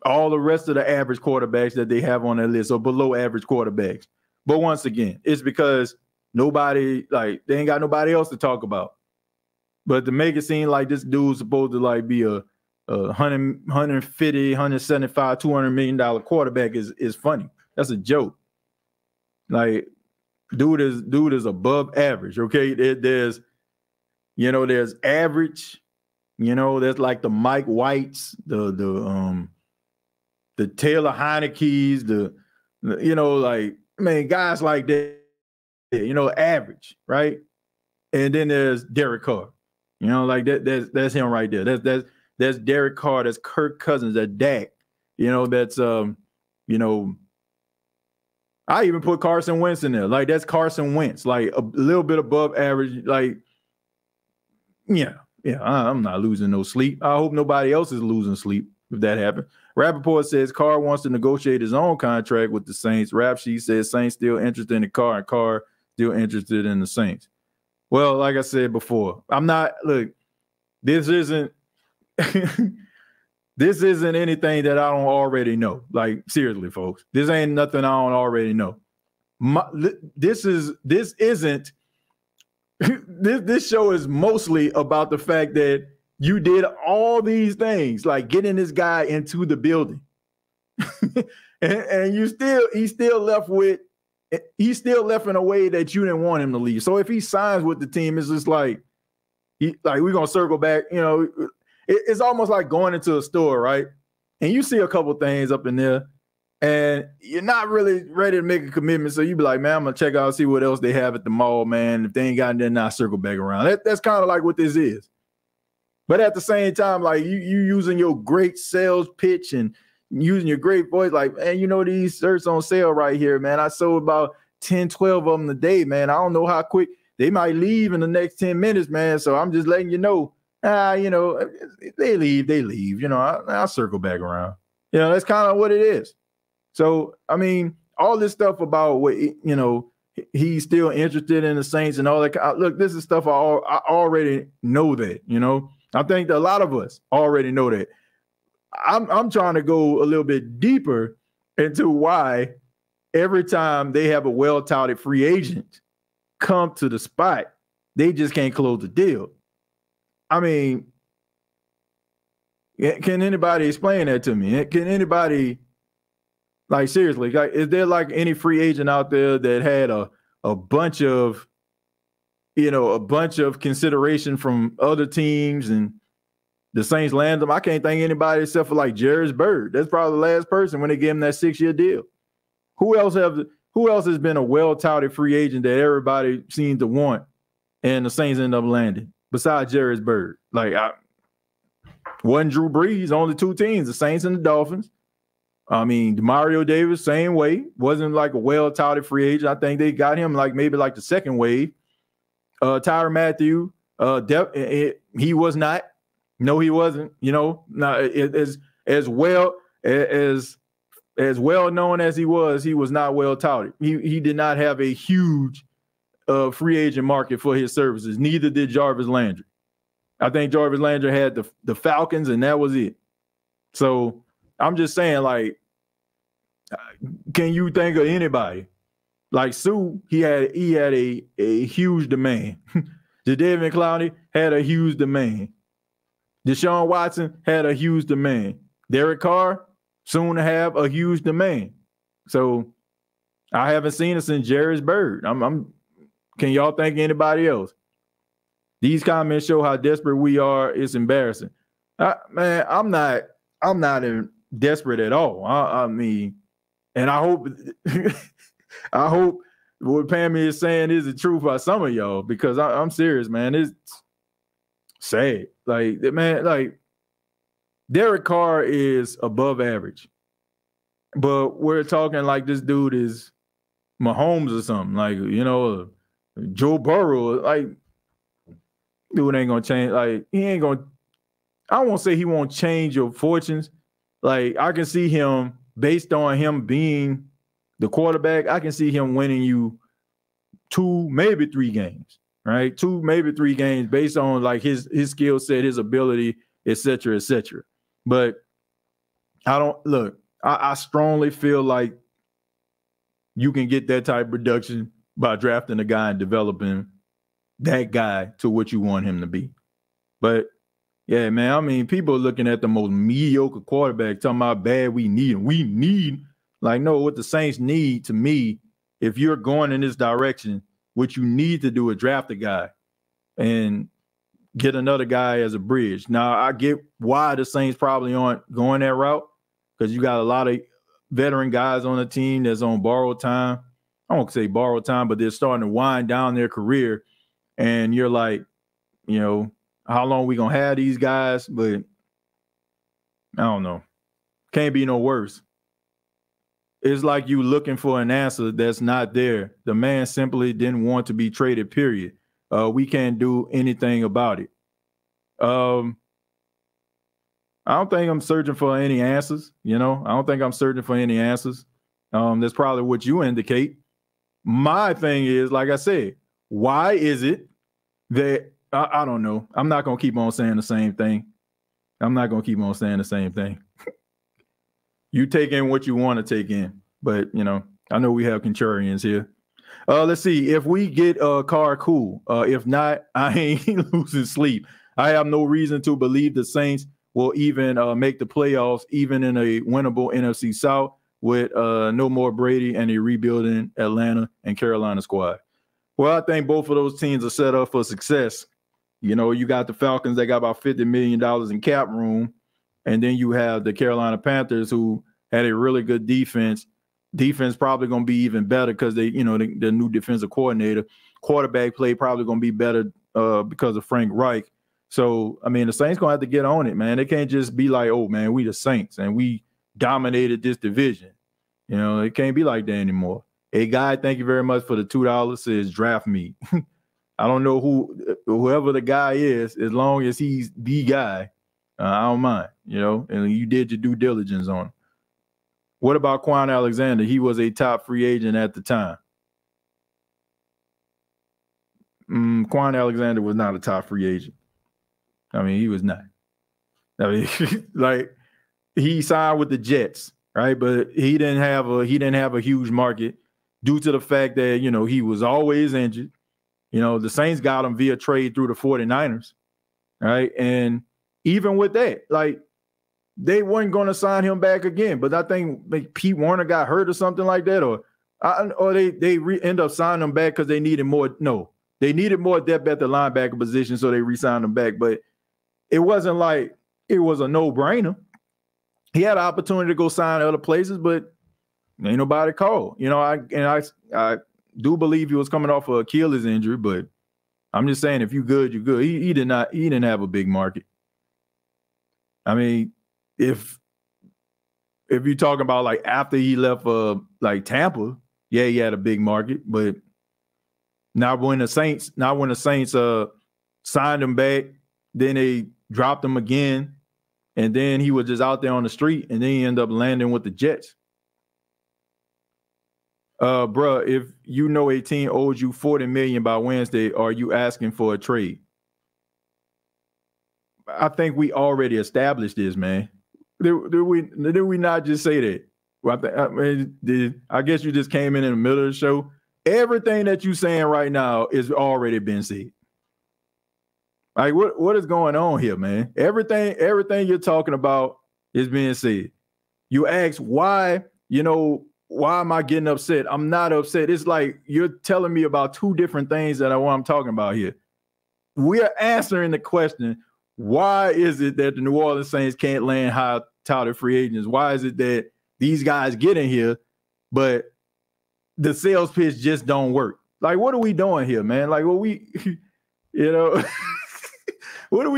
all the rest of the average quarterbacks that they have on their list, or below average quarterbacks. But once again, it's because they ain't got nobody else to talk about. But to make it seem like this dude's supposed to, like, be a 150, 175, $200 million quarterback is funny. That's a joke. Like, dude is above average. Okay, there's average. There's like the Mike Whites, the Taylor Heineke's, guys like that. Average, right? And then there's Derek Carr. Like that's him right there. That's Derek Carr. That's Kirk Cousins. That's Dak. That's I even put Carson Wentz in there. Like, that's Carson Wentz. Like, a little bit above average. Like, Yeah, I'm not losing no sleep. I hope nobody else is losing sleep if that happens. Rappaport says Carr wants to negotiate his own contract with the Saints. Rap Sheet says Saints still interested in Carr, and Carr still interested in the Saints. Well, like I said before, I'm not. Look, this isn't this isn't anything that I don't already know. Like seriously, folks, this ain't nothing I don't already know. This isn't. This show is mostly about the fact that you did all these things, like getting this guy into the building, and he's still left in a way that you didn't want him to leave. So if he signs with the team, it's just like we're gonna circle back. You know, it's almost like going into a store, right? And you see a couple things up in there, and you're not really ready to make a commitment. So you be like, man, I'm gonna check out, see what else they have at the mall, man. If they ain't got nothing, I'll circle back around. That's kind of like what this is. But at the same time, like you using your great sales pitch and using your great voice, like, man, you know, these shirts on sale right here, man. I sold about 10, 12 of them a day, man. I don't know how quick they might leave in the next 10 minutes, man. So I'm just letting you know, you know, they leave. You know, I'll circle back around. You know, that's kind of what it is. So, I mean, all this stuff about what, you know, he's still interested in the Saints and all that. Look, this is stuff I already know that, you know. I think that a lot of us already know that. I'm trying to go a little bit deeper into why every time they have a well-touted free agent come to the spot, they just can't close the deal. I mean, can anybody explain that to me? Can anybody, like, seriously, like, is there like any free agent out there that had a bunch of, you know, a bunch of consideration from other teams and the Saints land them? I can't think of anybody except for like Jairus Byrd. That's probably the last person when they gave him that 6-year deal. Who else has been a well-touted free agent that everybody seems to want and the Saints end up landing besides Jairus Byrd? Like, wasn't Drew Brees, only two teams, the Saints and the Dolphins. I mean, Mario Davis, same way. Wasn't like a well-touted free agent. I think they got him like maybe like the second wave. Tyrann Mathieu, he was not. No, he wasn't. You know, as well known as he was not well touted. He did not have a huge free agent market for his services. Neither did Jarvis Landry. I think Jarvis Landry had the Falcons, and that was it. So I'm just saying, like, can you think of anybody? Like Sue, he had a huge demand. Jadeveon Clowney had a huge demand. Deshaun Watson had a huge demand. Derek Carr, soon to have a huge demand. So I haven't seen it since Jairus Byrd. Can y'all think of anybody else? These comments show how desperate we are. It's embarrassing. Man, I'm not desperate at all. I mean, and I hope I hope what Pammy is saying is the truth by some of y'all, because I'm serious, man. It's sad. Like, man, like Derek Carr is above average, but we're talking like this dude is Mahomes or something, like, you know, Joe Burrow. Like, dude ain't gonna change. Like, he ain't gonna. I won't say he won't change your fortunes. Like, I can see him, based on him being the quarterback, I can see him winning you 2, maybe 3 games, right? 2, maybe 3 games based on like his skill set, his ability, et cetera, et cetera. But I strongly feel like you can get that type of production by drafting a guy and developing that guy to what you want him to be. But yeah, man, I mean, people are looking at the most mediocre quarterback, talking about bad we need him. We need, like, no, what the Saints need, to me, if you're going in this direction, what you need to do is draft a guy and get another guy as a bridge. Now, I get why the Saints probably aren't going that route, because you got a lot of veteran guys on the team that's on borrowed time. I won't say borrowed time, but they're starting to wind down their career. And you're like, you know, how long we going to have these guys? But I don't know. Can't be no worse. It's like you looking for an answer that's not there. The man simply didn't want to be traded, period. We can't do anything about it. I don't think I'm searching for any answers. I don't think I'm searching for any answers. That's probably what you indicate. My thing is, like I said, why is it that I don't know? I'm not gonna keep on saying the same thing. You take in what you want to take in, but I know we have contrarians here. Let's see if we get Carr. Cool. If not, I ain't losing sleep. I have no reason to believe the Saints will even make the playoffs, even in a winnable NFC South with no more Brady and a rebuilding Atlanta and Carolina squad. Well, I think both of those teams are set up for success. You got the Falcons that got about $50 million in cap room, and then you have the Carolina Panthers who had a really good defense. Defense probably going to be even better because the new defensive coordinator. Quarterback play probably going to be better because of Frank Reich. So, I mean, the Saints going to have to get on it, man. They can't just be like, oh, man, we the Saints and we dominated this division. It can't be like that anymore. Hey, guy, thank you very much for the $2. Says draft me. I don't know whoever the guy is, as long as he's the guy, I don't mind, and you did your due diligence on him. What about Quan Alexander? He was a top free agent at the time. Quan Alexander was not a top free agent. I mean, he was not. I mean, like he signed with the Jets, right? But he didn't have a huge market due to the fact that, he was always injured. The Saints got him via trade through the 49ers, right? And even with that, like, they weren't going to sign him back again. But I think Pete Warner got hurt or something like that, or they end up signing him back because they needed more. No, they needed more depth at the linebacker position, so they re-signed him back. But it wasn't like it was a no-brainer. He had an opportunity to go sign other places, but ain't nobody called. I do believe he was coming off of Achilles injury, but I'm just saying, if you good, you're good. He didn't have a big market. I mean, if you're talking about like after he left like Tampa, yeah, he had a big market, but not when the Saints signed him back, then they dropped him again, and then he was just out there on the street, and then he ended up landing with the Jets. Bruh, if a team owes you $40 million by Wednesday, are you asking for a trade? I think we already established this, man. Did we not just say that? Well, I guess you just came in the middle of the show. Everything that you're saying right now is already been said. Like, what is going on here, man? Everything you're talking about is being said. You ask why, why am I getting upset? I'm not upset. It's like you're telling me about two different things that I'm talking about here. We are answering the question, why is it that the New Orleans Saints can't land high-touted free agents? Why is it that these guys get in here, but the sales pitch just don't work? Like, what are we doing here, man? Like, what are we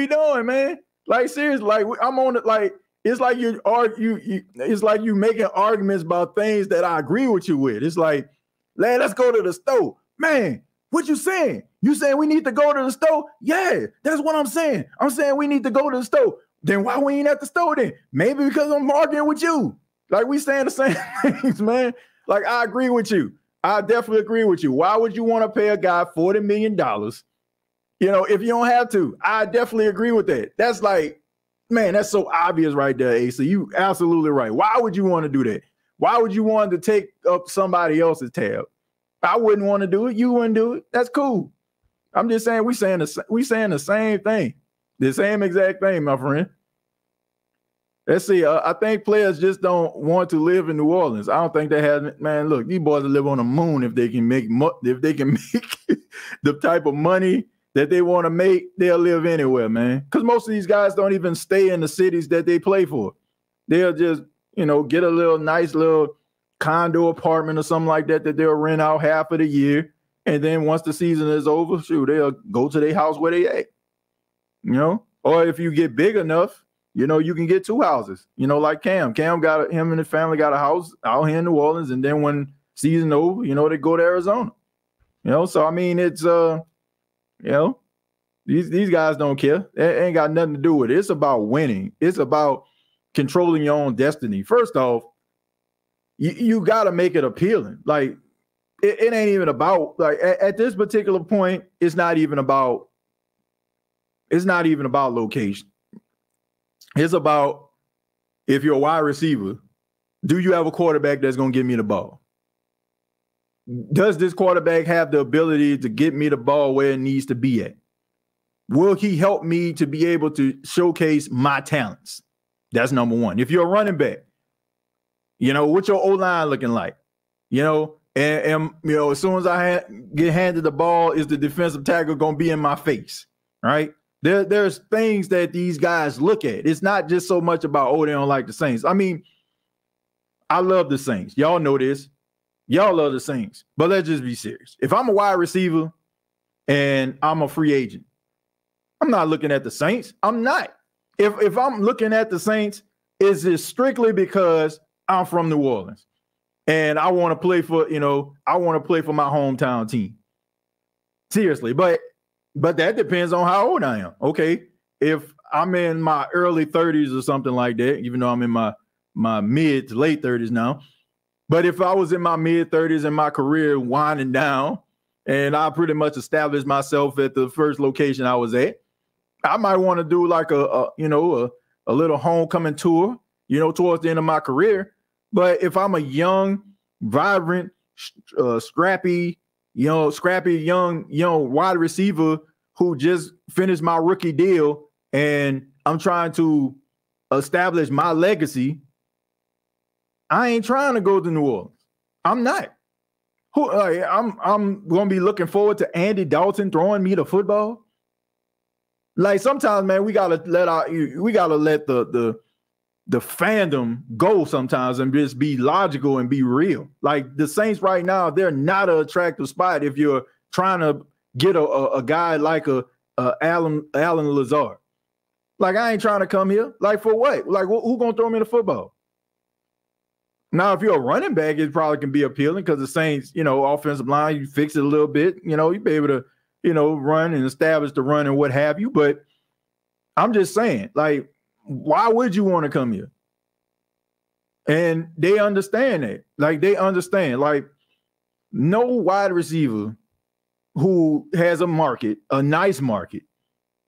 doing, man? Like, seriously, like, I'm on it. Like, it's like it's like you making arguments about things that I agree with you with. It's like, man, let's go to the store. Man, what you saying? You saying we need to go to the store? Yeah, that's what I'm saying. I'm saying we need to go to the store. Then why we ain't at the store then? Maybe because I'm arguing with you. Like, we saying the same things, man. Like, I agree with you. I definitely agree with you. Why would you want to pay a guy $40 million, if you don't have to? I definitely agree with that. That's like, man, that's so obvious right there, Asa. You absolutely right. Why would you want to do that? Why would you want to take up somebody else's tab? I wouldn't want to do it. You wouldn't do it. That's cool. I'm just saying we saying the same thing. The same exact thing, my friend. Let's see. I think players just don't want to live in New Orleans. I don't think they have. Man, look, these boys will live on the moon if they can make the type of money that they want to make. They'll live anywhere, man. Because most of these guys don't even stay in the cities that they play for. They'll just get a little nice little condo apartment or something like that they'll rent out half of the year, and then once the season is over, shoot, they'll go to their house where they at. Or if you get big enough, you can get two houses. Like Cam got him and his family got a house out here in New Orleans, and then when season over, they go to Arizona. So I mean, it's These guys don't care. It ain't got nothing to do with it. It's about winning. It's about controlling your own destiny. First off, you got to make it appealing. Like, it ain't even about, like, at this particular point, it's not even about location. It's about, if you're a wide receiver, do you have a quarterback that's going to give me the ball? Does this quarterback have the ability to get me the ball where it needs to be at? Will he help me to be able to showcase my talents? That's number one. If you're a running back, what's your O-line looking like? And as soon as I get handed the ball, is the defensive tackle going to be in my face, right? There's things that these guys look at. It's not just so much about, they don't like the Saints. I mean, I love the Saints. Y'all know this. Y'all love the Saints. But let's just be serious. If I'm a wide receiver and I'm a free agent, I'm not looking at the Saints. I'm not. If I'm looking at the Saints, is it strictly because I'm from New Orleans and I want to play for, I want to play for my hometown team? Seriously, but that depends on how old I am. Okay, if I'm in my early 30s or something like that, even though I'm in my mid to late 30s now, but if I was in my mid 30s and my career winding down and I pretty much established myself at the first location I was at, I might want to do like a little homecoming tour, towards the end of my career. But if I'm a young, vibrant, scrappy young wide receiver who just finished my rookie deal and I'm trying to establish my legacy, I ain't trying to go to New Orleans. I'm not. I'm going to be looking forward to Andy Dalton throwing me the football. Like, sometimes, man, we gotta let the fandom go sometimes and just be logical and be real. Like, the Saints right now, they're not an attractive spot if you're trying to get a guy like a Allen Lazard. Like, I ain't trying to come here. Like, for what? Like, who gonna throw me the football? Now, if you're a running back, it probably can be appealing because the Saints, offensive line, you fix it a little bit, you be able to, run and establish the run and what have you. But I'm just saying, like, why would you want to come here? And they understand that. Like, they understand. Like, no wide receiver who has a nice market,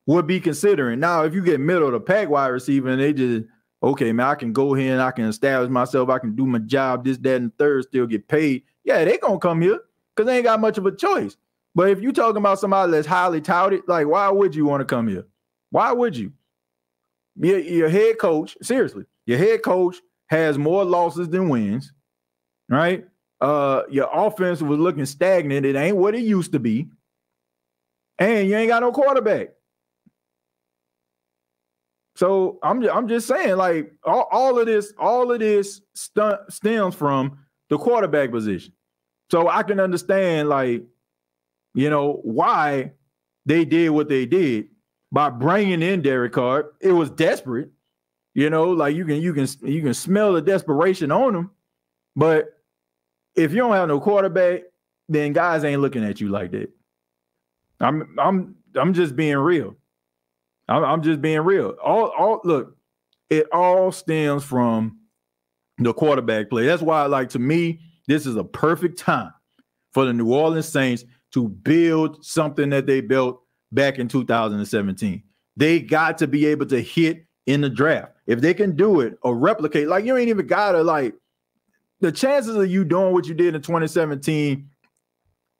would be considering. Now, if you get middle of the pack wide receiver and they just, okay, man, I can go here and I can establish myself, I can do my job, this, that, and the third, still get paid. Yeah, they gonna come here because they ain't got much of a choice. But if you're talking about somebody that's highly touted, like, why would you want to come here? Why would you? Your head coach, seriously, your head coach has more losses than wins, right? Your offense was looking stagnant. It ain't what it used to be. And you ain't got no quarterback. So I'm just saying, like, all of this stems from the quarterback position. So I can understand, like, why they did what they did by bringing in Derek Carr. It was desperate, like you can smell the desperation on them. But if you don't have no quarterback, then guys ain't looking at you like that. I'm just being real. I'm just being real. Look, it all stems from the quarterback play. That's why, like, to me, this is a perfect time for the New Orleans Saints to build something that they built back in 2017. They got to be able to hit in the draft. If they can do it or replicate, like, you ain't even got to, like, the chances of you doing what you did in 2017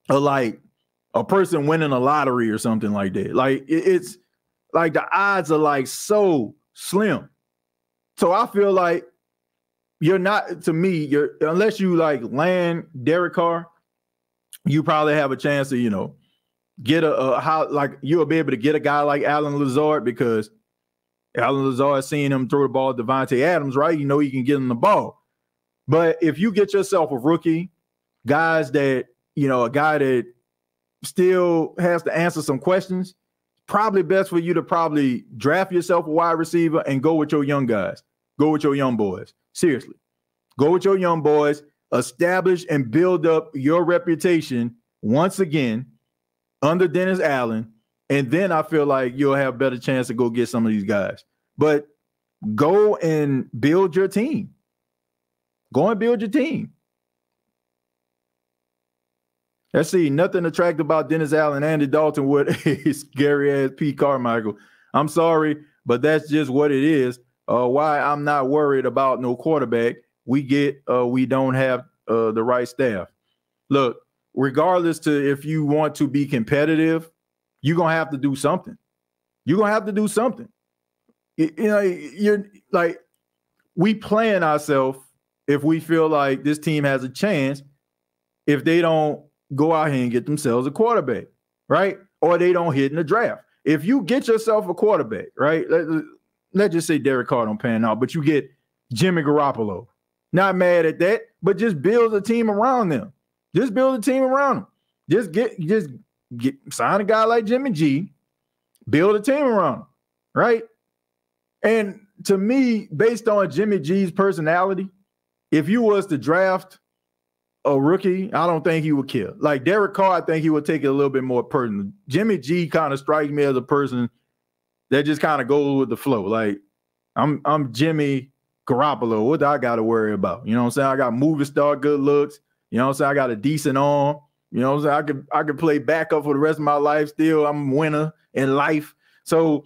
are like a person winning a lottery or something like that. Like, it's like the odds are like so slim. So I feel like unless you like land Derek Carr, you probably have a chance to, get you'll be able to get a guy like Allen Lazard, because Allen Lazard seeing him throw the ball to Devontae Adams, right? He can get him the ball. But if you get yourself a rookie, guys that, a guy that still has to answer some questions, probably best for you to probably draft yourself a wide receiver and go with your young guys. Go with your young boys. Seriously. Go with your young boys, establish and build up your reputation once again under Dennis Allen, And then I feel like you'll have a better chance to go get some of these guys. But go and build your team. Go and build your team. Let's see. Nothing attractive about Dennis Allen, Andy Dalton with a scary-ass Pete Carmichael. I'm sorry, but that's just what it is. Why I'm not worried about no quarterback. We don't have the right staff. Look, regardless to if you want to be competitive, you're going to have to do something. You're going to have to do something. You're like, we plan ourselves if we feel like this team has a chance if they don't go out here and get themselves a quarterback, right? Or they don't hit in the draft. If you get yourself a quarterback, right? Let's just say Derek Carr don't pan out, but you get Jimmy Garoppolo. Not mad at that, but just build a team around them. Just build a team around them. Just get sign a guy like Jimmy G, build a team around him, right? And to me, based on Jimmy G's personality, if you was to draft a rookie, I don't think he would kill. Like Derek Carr, I think he would take it a little bit more personal. Jimmy G kind of strikes me as a person that just kind of goes with the flow. Like I'm Jimmy Garoppolo. What do I got to worry about? You know what I'm saying? I got movie star good looks. You know what I'm saying? I got a decent arm. You know what I'm saying? I could play backup for the rest of my life still. I'm a winner in life. So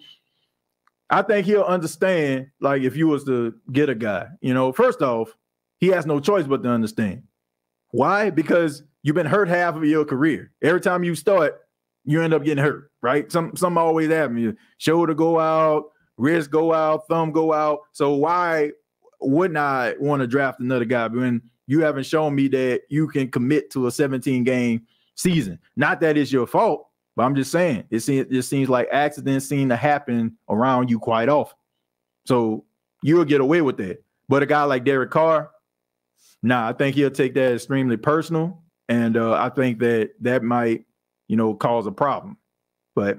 I think he'll understand, like, if you was to get a guy, first off, he has no choice but to understand. Why? Because you've been hurt half of your career. Every time you start, you end up getting hurt, right? Some always happen. Your shoulder go out, wrist go out, thumb go out. So why wouldn't I want to draft another guy when you haven't shown me that you can commit to a 17-game season? Not that it's your fault, but I'm just saying it seems like accidents seem to happen around you quite often. So you'll get away with that. But a guy like Derek Carr, I think he'll take that extremely personal. And I think that might, cause a problem. But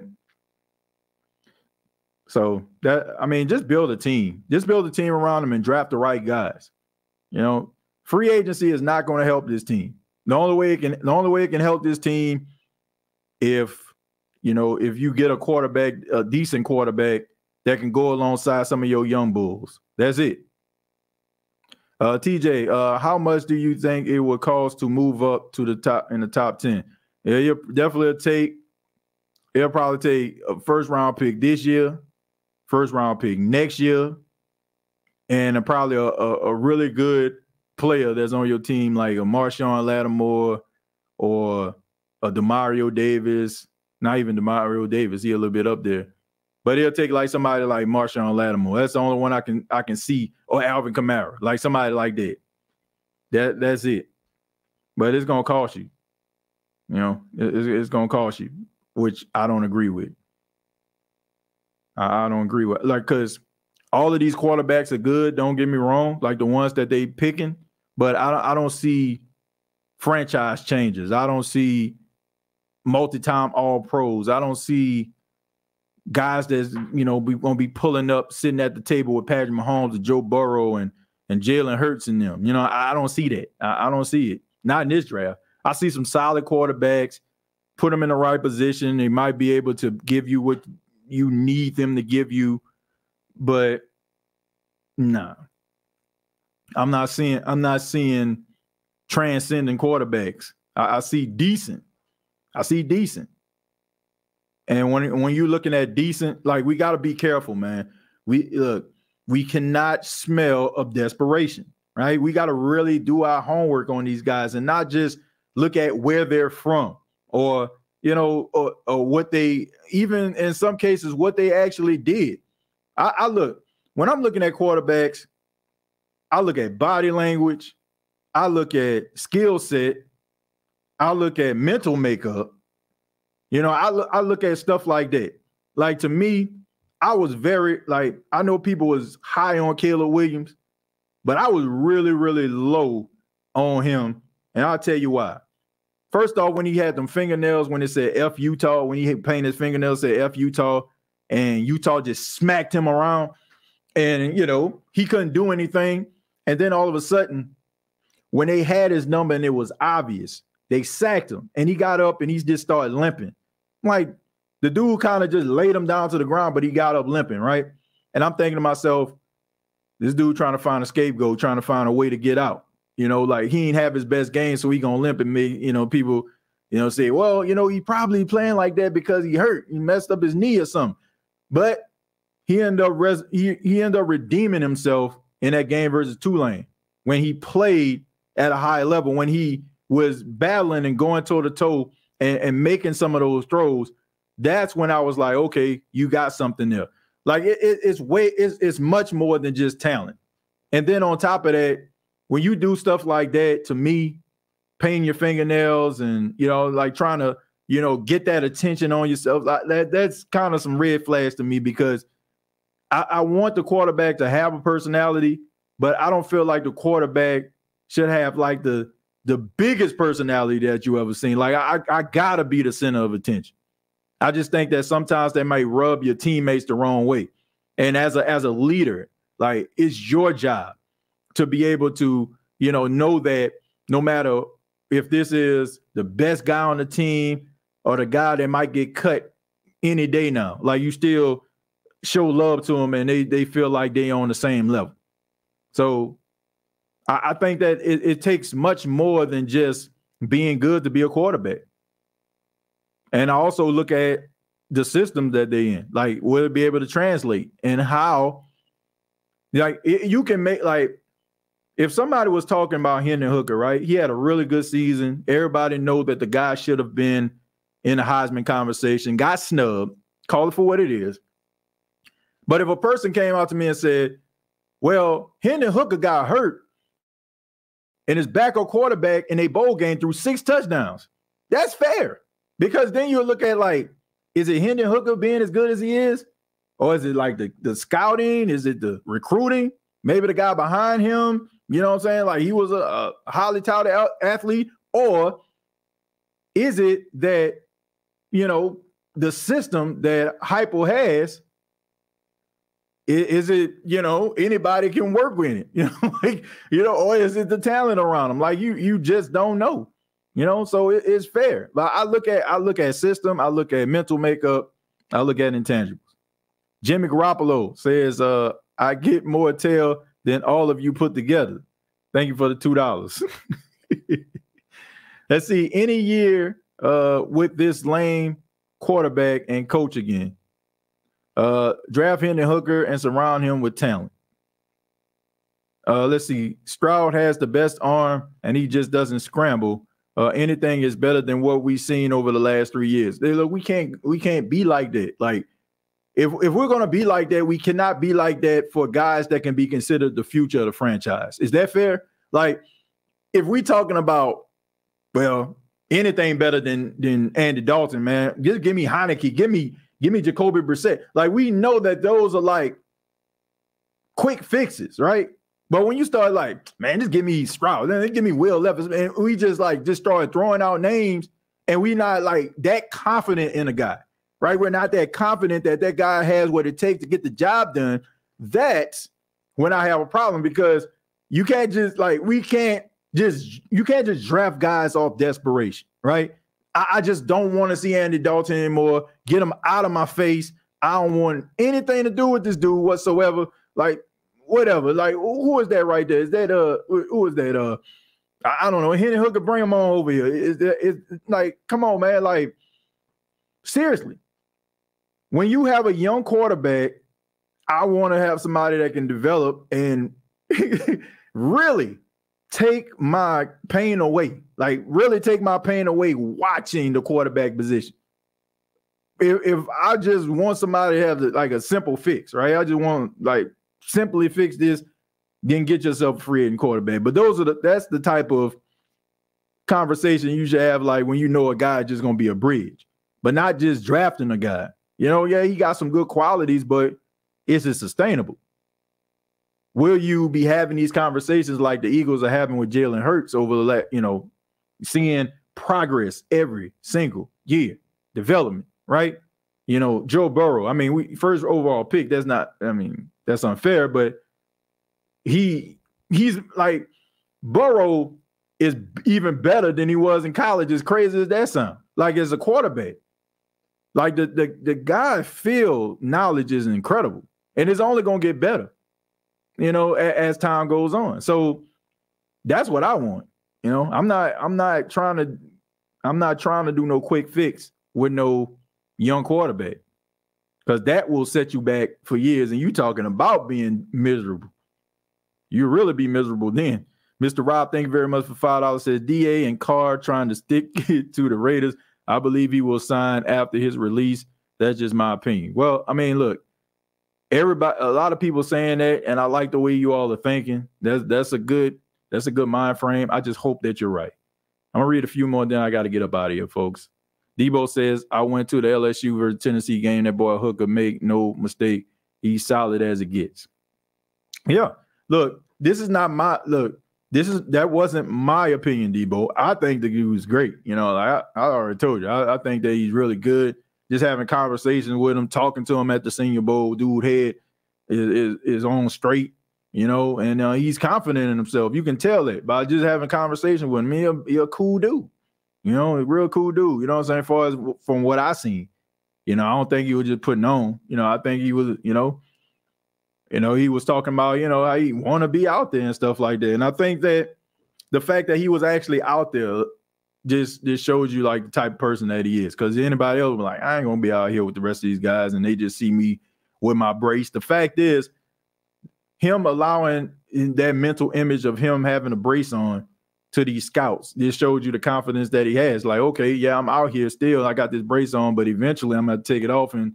so just build a team. Just build a team around them and draft the right guys. Free agency is not going to help this team. The only way it can help this team if you get a quarterback, a decent quarterback that can go alongside some of your young bulls. That's it. TJ, how much do you think it would cost to move up to the top in the top 10? Yeah, it'll probably take a first round pick this year, first round pick next year, and probably a really good player that's on your team, like a Marshawn Lattimore or a Demario Davis. Not even Demario Davis, he a little bit up there. But it'll take like somebody like Marshawn Lattimore. That's the only one I can see, or Alvin Kamara, like somebody like that. That's it. But it's gonna cost you. It's gonna cost you, which I don't agree with. I don't agree with, because all of these quarterbacks are good. Don't get me wrong, like the ones that they picking, but I don't see franchise changes. I don't see multi-time all pros. I don't see guys that's, gonna be pulling up, sitting at the table with Patrick Mahomes and Joe Burrow and Jalen Hurts and them. I don't see that. I don't see it. Not in this draft. I see some solid quarterbacks, put them in the right position. They might be able to give you what you need them to give you, but nah. I'm not seeing transcending quarterbacks. I see decent. And when you're looking at decent, like, we got to be careful, man. We cannot smell of desperation, right? We got to really do our homework on these guys and not just look at where they're from or what they, even in some cases, what they actually did. I look, when I'm looking at quarterbacks, I look at body language, I look at skill set, I look at mental makeup. I look at stuff like that. Like, to me, I was very, I know people was high on Caleb Williams, but I was really, really low on him. And I'll tell you why. First off, when he had them fingernails, when it said F Utah, when he painted his fingernails, said F Utah, and Utah just smacked him around and, he couldn't do anything. And then all of a sudden, when they had his number and it was obvious, they sacked him and he got up and he just started limping. I'm like, the dude kind of just laid him down to the ground, but he got up limping, right? And I'm thinking to myself, this dude trying to find a scapegoat, trying to find a way to get out. You know, like he ain't have his best game, so he gonna limp and me. You know, people, you know, say, well, you know, he probably playing like that because he hurt. He messed up his knee or something. But he ended up he ended up redeeming himself in that game versus Tulane when he played at a high level, when he was battling and going toe to toe and making some of those throws. That's when I was like, okay, you got something there. Like it's much more than just talent. And then on top of that, when you do stuff like that, to me, painting your fingernails and, you know, like trying to, you know, get that attention on yourself, like that's kind of some red flags to me, because I want the quarterback to have a personality, but I don't feel like the quarterback should have like the biggest personality that you ever seen. Like I gotta be the center of attention. I just think that sometimes they might rub your teammates the wrong way. And as a leader, like it's your job to be able to, you know that no matter if this is the best guy on the team or the guy that might get cut any day now, like you still show love to them and they feel like they on the same level. So I think that it takes much more than just being good to be a quarterback. And I also look at the system that they're in, like will it be able to translate, and how, like you can make, like if somebody was talking about Hendon Hooker, right? He had a really good season. Everybody know that the guy should have been in the Heisman conversation, got snubbed, call it for what it is. But if a person came out to me and said, well, Hendon Hooker got hurt and his backup quarterback in a bowl game threw 6 touchdowns, that's fair. Because then you look at, like, is it Hendon Hooker being as good as he is? Or is it like the scouting? Is it the recruiting? Maybe the guy behind him, you know what I'm saying? Like he was a highly touted athlete. Or is it that, you know, the system that Heupel has, is it, you know, anybody can work with it, you know, like, you know, or is it the talent around him? Like you just don't know. You know, so it's fair. But I look at system, I look at mental makeup, I look at intangibles. Jimmy Garoppolo says, I get more tail than all of you put together. Thank you for the $2. Let's see, any year with this lame quarterback and coach again. Draft Hendon Hooker and surround him with talent. Let's see, Stroud has the best arm and he just doesn't scramble. Anything is better than what we've seen over the last 3 years. Look, we can't be like that. Like, if we're gonna be like that, we cannot be like that for guys that can be considered the future of the franchise. Is that fair? Like, if we talking about, well, anything better than Andy Dalton, man, just give me Heineke, give me Jacoby Brissett. Like, we know that those are like quick fixes, right? But when you start like, man, just give me Stroud, then give me Will Levis, and we just started throwing out names, and we not like that confident in a guy, right? We're not that confident that guy has what it takes to get the job done. That's when I have a problem, because you can't just you can't just draft guys off desperation, right? I just don't want to see Andy Dalton anymore. Get him out of my face. I don't want anything to do with this dude whatsoever. Like, whatever. Like, who is that right there? Is that who is that? I don't know. Hendon Hooker, bring him on over here. It's like, come on, man. Like, seriously. When you have a young quarterback, I want to have somebody that can develop and really take my pain away. Like, really take my pain away watching the quarterback position. If I just want somebody to have like a simple fix, right? I just want like simply fix this, then get yourself a free agent quarterback. But that's the type of conversation you should have, like when you know a guy is just gonna be a bridge, but not just drafting a guy. You know, yeah, he got some good qualities, but is it sustainable? Will you be having these conversations like the Eagles are having with Jalen Hurts over the seeing progress every single year, development, right? You know, Joe Burrow. I mean, we first overall pick. That's unfair, but he's like, Burrow is even better than he was in college, as crazy as that sounds. Like, as a quarterback, Like the guy field knowledge is incredible, and it's only gonna get better, as time goes on. So that's what I want. I'm not trying to do no quick fix with no young quarterback, because that will set you back for years. And you talking about being miserable. You'll really be miserable then. Mr. Rob, thank you very much for $5. Says DA and Carr trying to stick to the Raiders. I believe he will sign after his release. That's just my opinion. Well, I mean, look, a lot of people saying that, and I like the way you all are thinking. That's a good mind frame. I just hope that you're right. I'm gonna read a few more, then I got to get up out of here, folks. Debo says, I went to the LSU versus Tennessee game. That boy Hooker make no mistake. He's solid as it gets. Yeah. Look, that wasn't my opinion, Debo. I think the dude was great. I already told you. I think that he's really good. Just having conversations with him, talking to him at the Senior Bowl, dude head is on straight, and he's confident in himself. You can tell it by just having conversation with him. He's a cool dude, a real cool dude. You know what I'm saying? As far as from what I seen, I don't think he was just putting on. I think he was, he was talking about, how he want to be out there and stuff like that. And I think that the fact that he was actually out there just shows you like the type of person that he is. Because anybody else was like, I ain't gonna be out here with the rest of these guys, and they just see me with my brace. The fact is, him allowing that mental image of him having a brace on to these scouts, this showed you the confidence that he has. Like, okay, yeah, I'm out here still. I got this brace on, but eventually I'm gonna take it off. And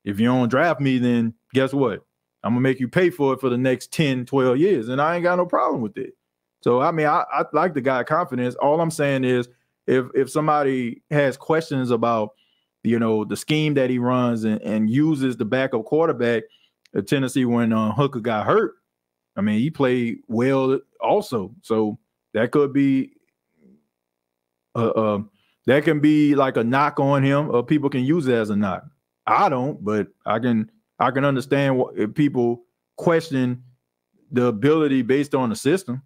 if you don't draft me, then guess what? I'm gonna make you pay for it for the next 10, 12 years. And I ain't got no problem with it. So, I mean, I like the guy confidence. All I'm saying is, if somebody has questions about, the scheme that he runs and uses the backup quarterback at Tennessee when Hooker got hurt, I mean, he played well also. So that could be that can be like a knock on him, or people can use it as a knock. I don't, but I can understand if people question the ability based on the system.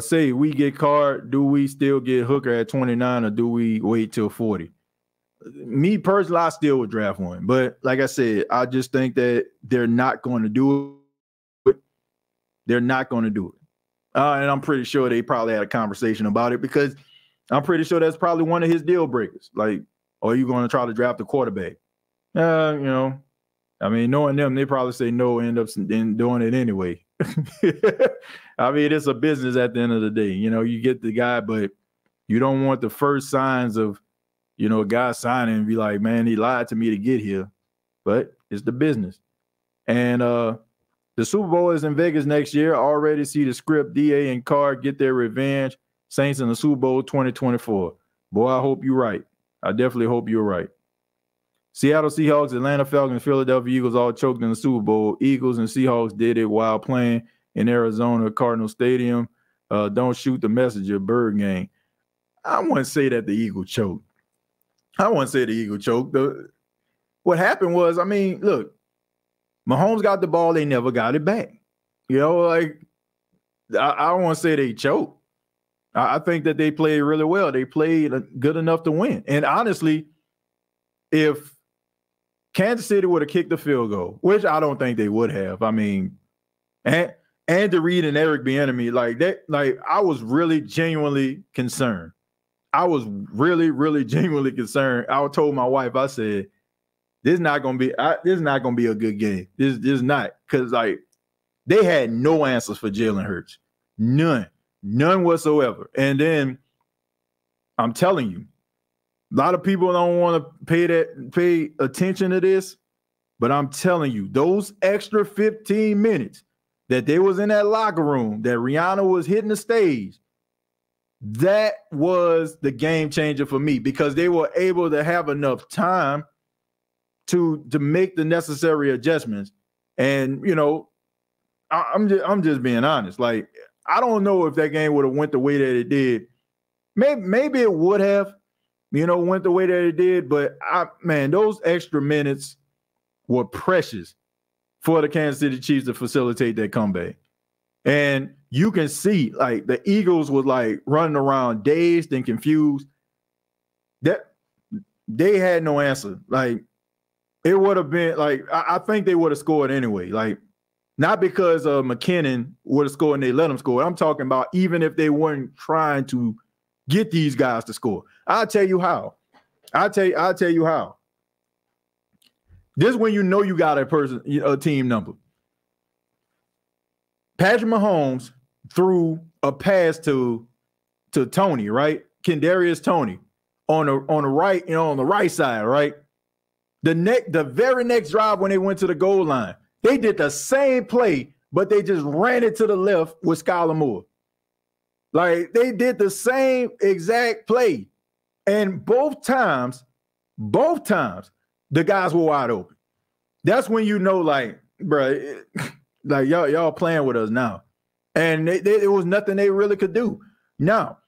Say we get Carr, do we still get Hooker at 29, or do we wait till 40? Me personally, I still would draft one. But like I said, I just think that they're not going to do it. They're not going to do it. And I'm pretty sure they probably had a conversation about it, because I'm pretty sure that's probably one of his deal breakers. Like, are you going to try to draft a quarterback? I mean, knowing them, they probably say no, end up doing it anyway. I mean, it's a business at the end of the day. You get the guy, but you don't want the first signs of, a guy signing and be like, man, he lied to me to get here. But it's the business. And the Super Bowl is in Vegas next year. Already see the script. DA and Carr get their revenge. Saints in the Super Bowl 2024. Boy, I hope you're right. I definitely hope you're right. Seattle Seahawks, Atlanta Falcons, Philadelphia Eagles all choked in the Super Bowl. Eagles and Seahawks did it while playing in Arizona Cardinal Stadium. Don't shoot the messenger, bird game. I wouldn't say that the Eagle choked. What happened was, I mean, look, Mahomes got the ball. They never got it back. I don't want to say they choked. I think that they played really well. They played good enough to win. And honestly, if Kansas City would have kicked the field goal, which I don't think they would have. I mean, Andy Reid and Eric Bieniemy, like that, like I was really genuinely concerned. I was really, really genuinely concerned. I told my wife, I said, this is not gonna be a good game. This is not, because like they had no answers for Jalen Hurts. None whatsoever. And then I'm telling you, a lot of people don't want to pay attention to this, but I'm telling you, those extra 15 minutes that they was in that locker room, that Rihanna was hitting the stage, that was the game changer for me, because they were able to have enough time to make the necessary adjustments. And I'm just being honest. Like, I don't know if that game would have went the way that it did. Maybe it would have, went the way that it did. But those extra minutes were precious for the Kansas City Chiefs to facilitate that comeback. And you can see, like, the Eagles was like running around dazed and confused. That they had no answer. Like, it would have been like, I think they would have scored anyway. Like, not because McKinnon would have scored and they let him score. I'm talking about even if they weren't trying to get these guys to score. I'll tell you how. I'll tell you how. This is when you know you got a team number. Patrick Mahomes threw a pass to Tony, right? Kadarius Toney on the right, on the right side, right? The very next drive when they went to the goal line, they did the same play, but they just ran it to the left with Skylar Moore. Like, they did the same exact play. And both times, the guys were wide open. That's when you know, like, bro, like y'all playing with us now. And it was nothing they really could do. Now,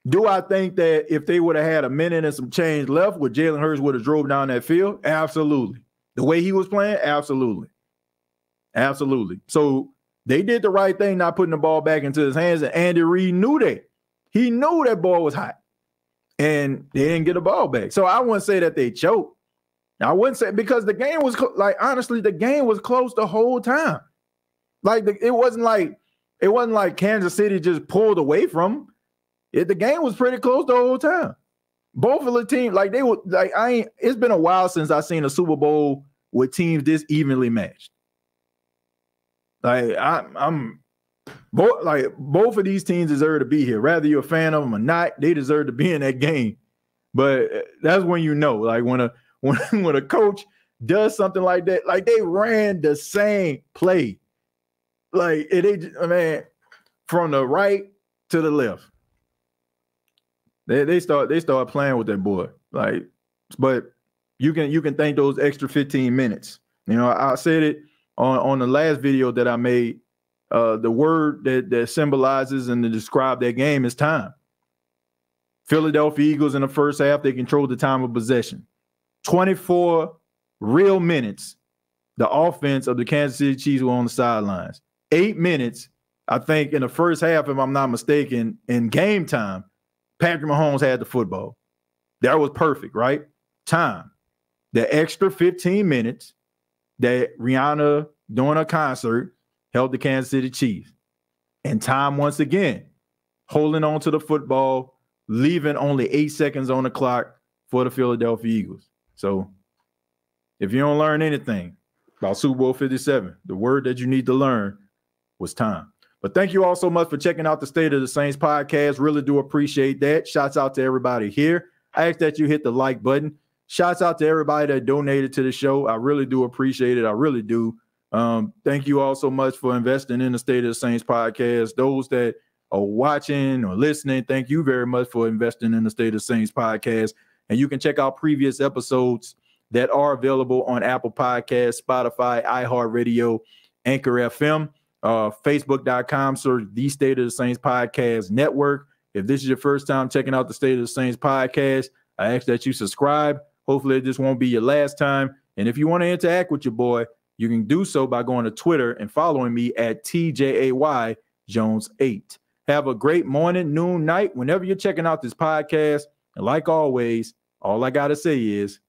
do I think that if they would have had a minute and some change left, would Jalen Hurts would have drove down that field? Absolutely. The way he was playing? Absolutely. Absolutely. So they did the right thing, not putting the ball back into his hands, and Andy Reid knew that. He knew that ball was hot, and they didn't get the ball back. So I wouldn't say that they choked. I wouldn't say, because the game was honestly, the game was close the whole time. Like, it wasn't like Kansas City just pulled away from them. The game was pretty close the whole time. Both of the teams, like, they were like, it's been a while since I've seen a Super Bowl with teams this evenly matched. Like, both of these teams deserve to be here. Whether you're a fan of them or not, they deserve to be in that game. But that's when you know, like, when a coach does something like that, like, they ran the same play. Like, from the right to the left. They start playing with that boy. Like, but you can thank those extra 15 minutes. I said it on the last video that I made. The word that symbolizes and to describe that game is time. Philadelphia Eagles in the first half, they controlled the time of possession. 24 real minutes, the offense of the Kansas City Chiefs were on the sidelines. 8 minutes, I think, in the first half, if I'm not mistaken, in game time, Patrick Mahomes had the football. That was perfect, right? Time. The extra 15 minutes that Rihanna, doing a concert, helped the Kansas City Chiefs. And time, once again, holding on to the football, leaving only 8 seconds on the clock for the Philadelphia Eagles. So if you don't learn anything about Super Bowl 57, the word that you need to learn was time. But thank you all so much for checking out the State of the Saints podcast. Really do appreciate that. Shouts out to everybody here. I ask that you hit the like button. Shouts out to everybody that donated to the show. I really do appreciate it. I really do. Thank you all so much for investing in the State of the Saints podcast. Those that are watching or listening, thank you very much for investing in the State of the Saints podcast. And you can check out previous episodes that are available on Apple Podcasts, Spotify, iHeartRadio, Anchor FM. Facebook.com, search the State of the Saints Podcast Network. If this is your first time checking out the State of the Saints podcast, I ask that you subscribe. Hopefully this won't be your last time. And if you want to interact with your boy, you can do so by going to Twitter and following me at TJAY Jones 8. Have a great morning, noon, night, whenever you're checking out this podcast. And like always, all I got to say is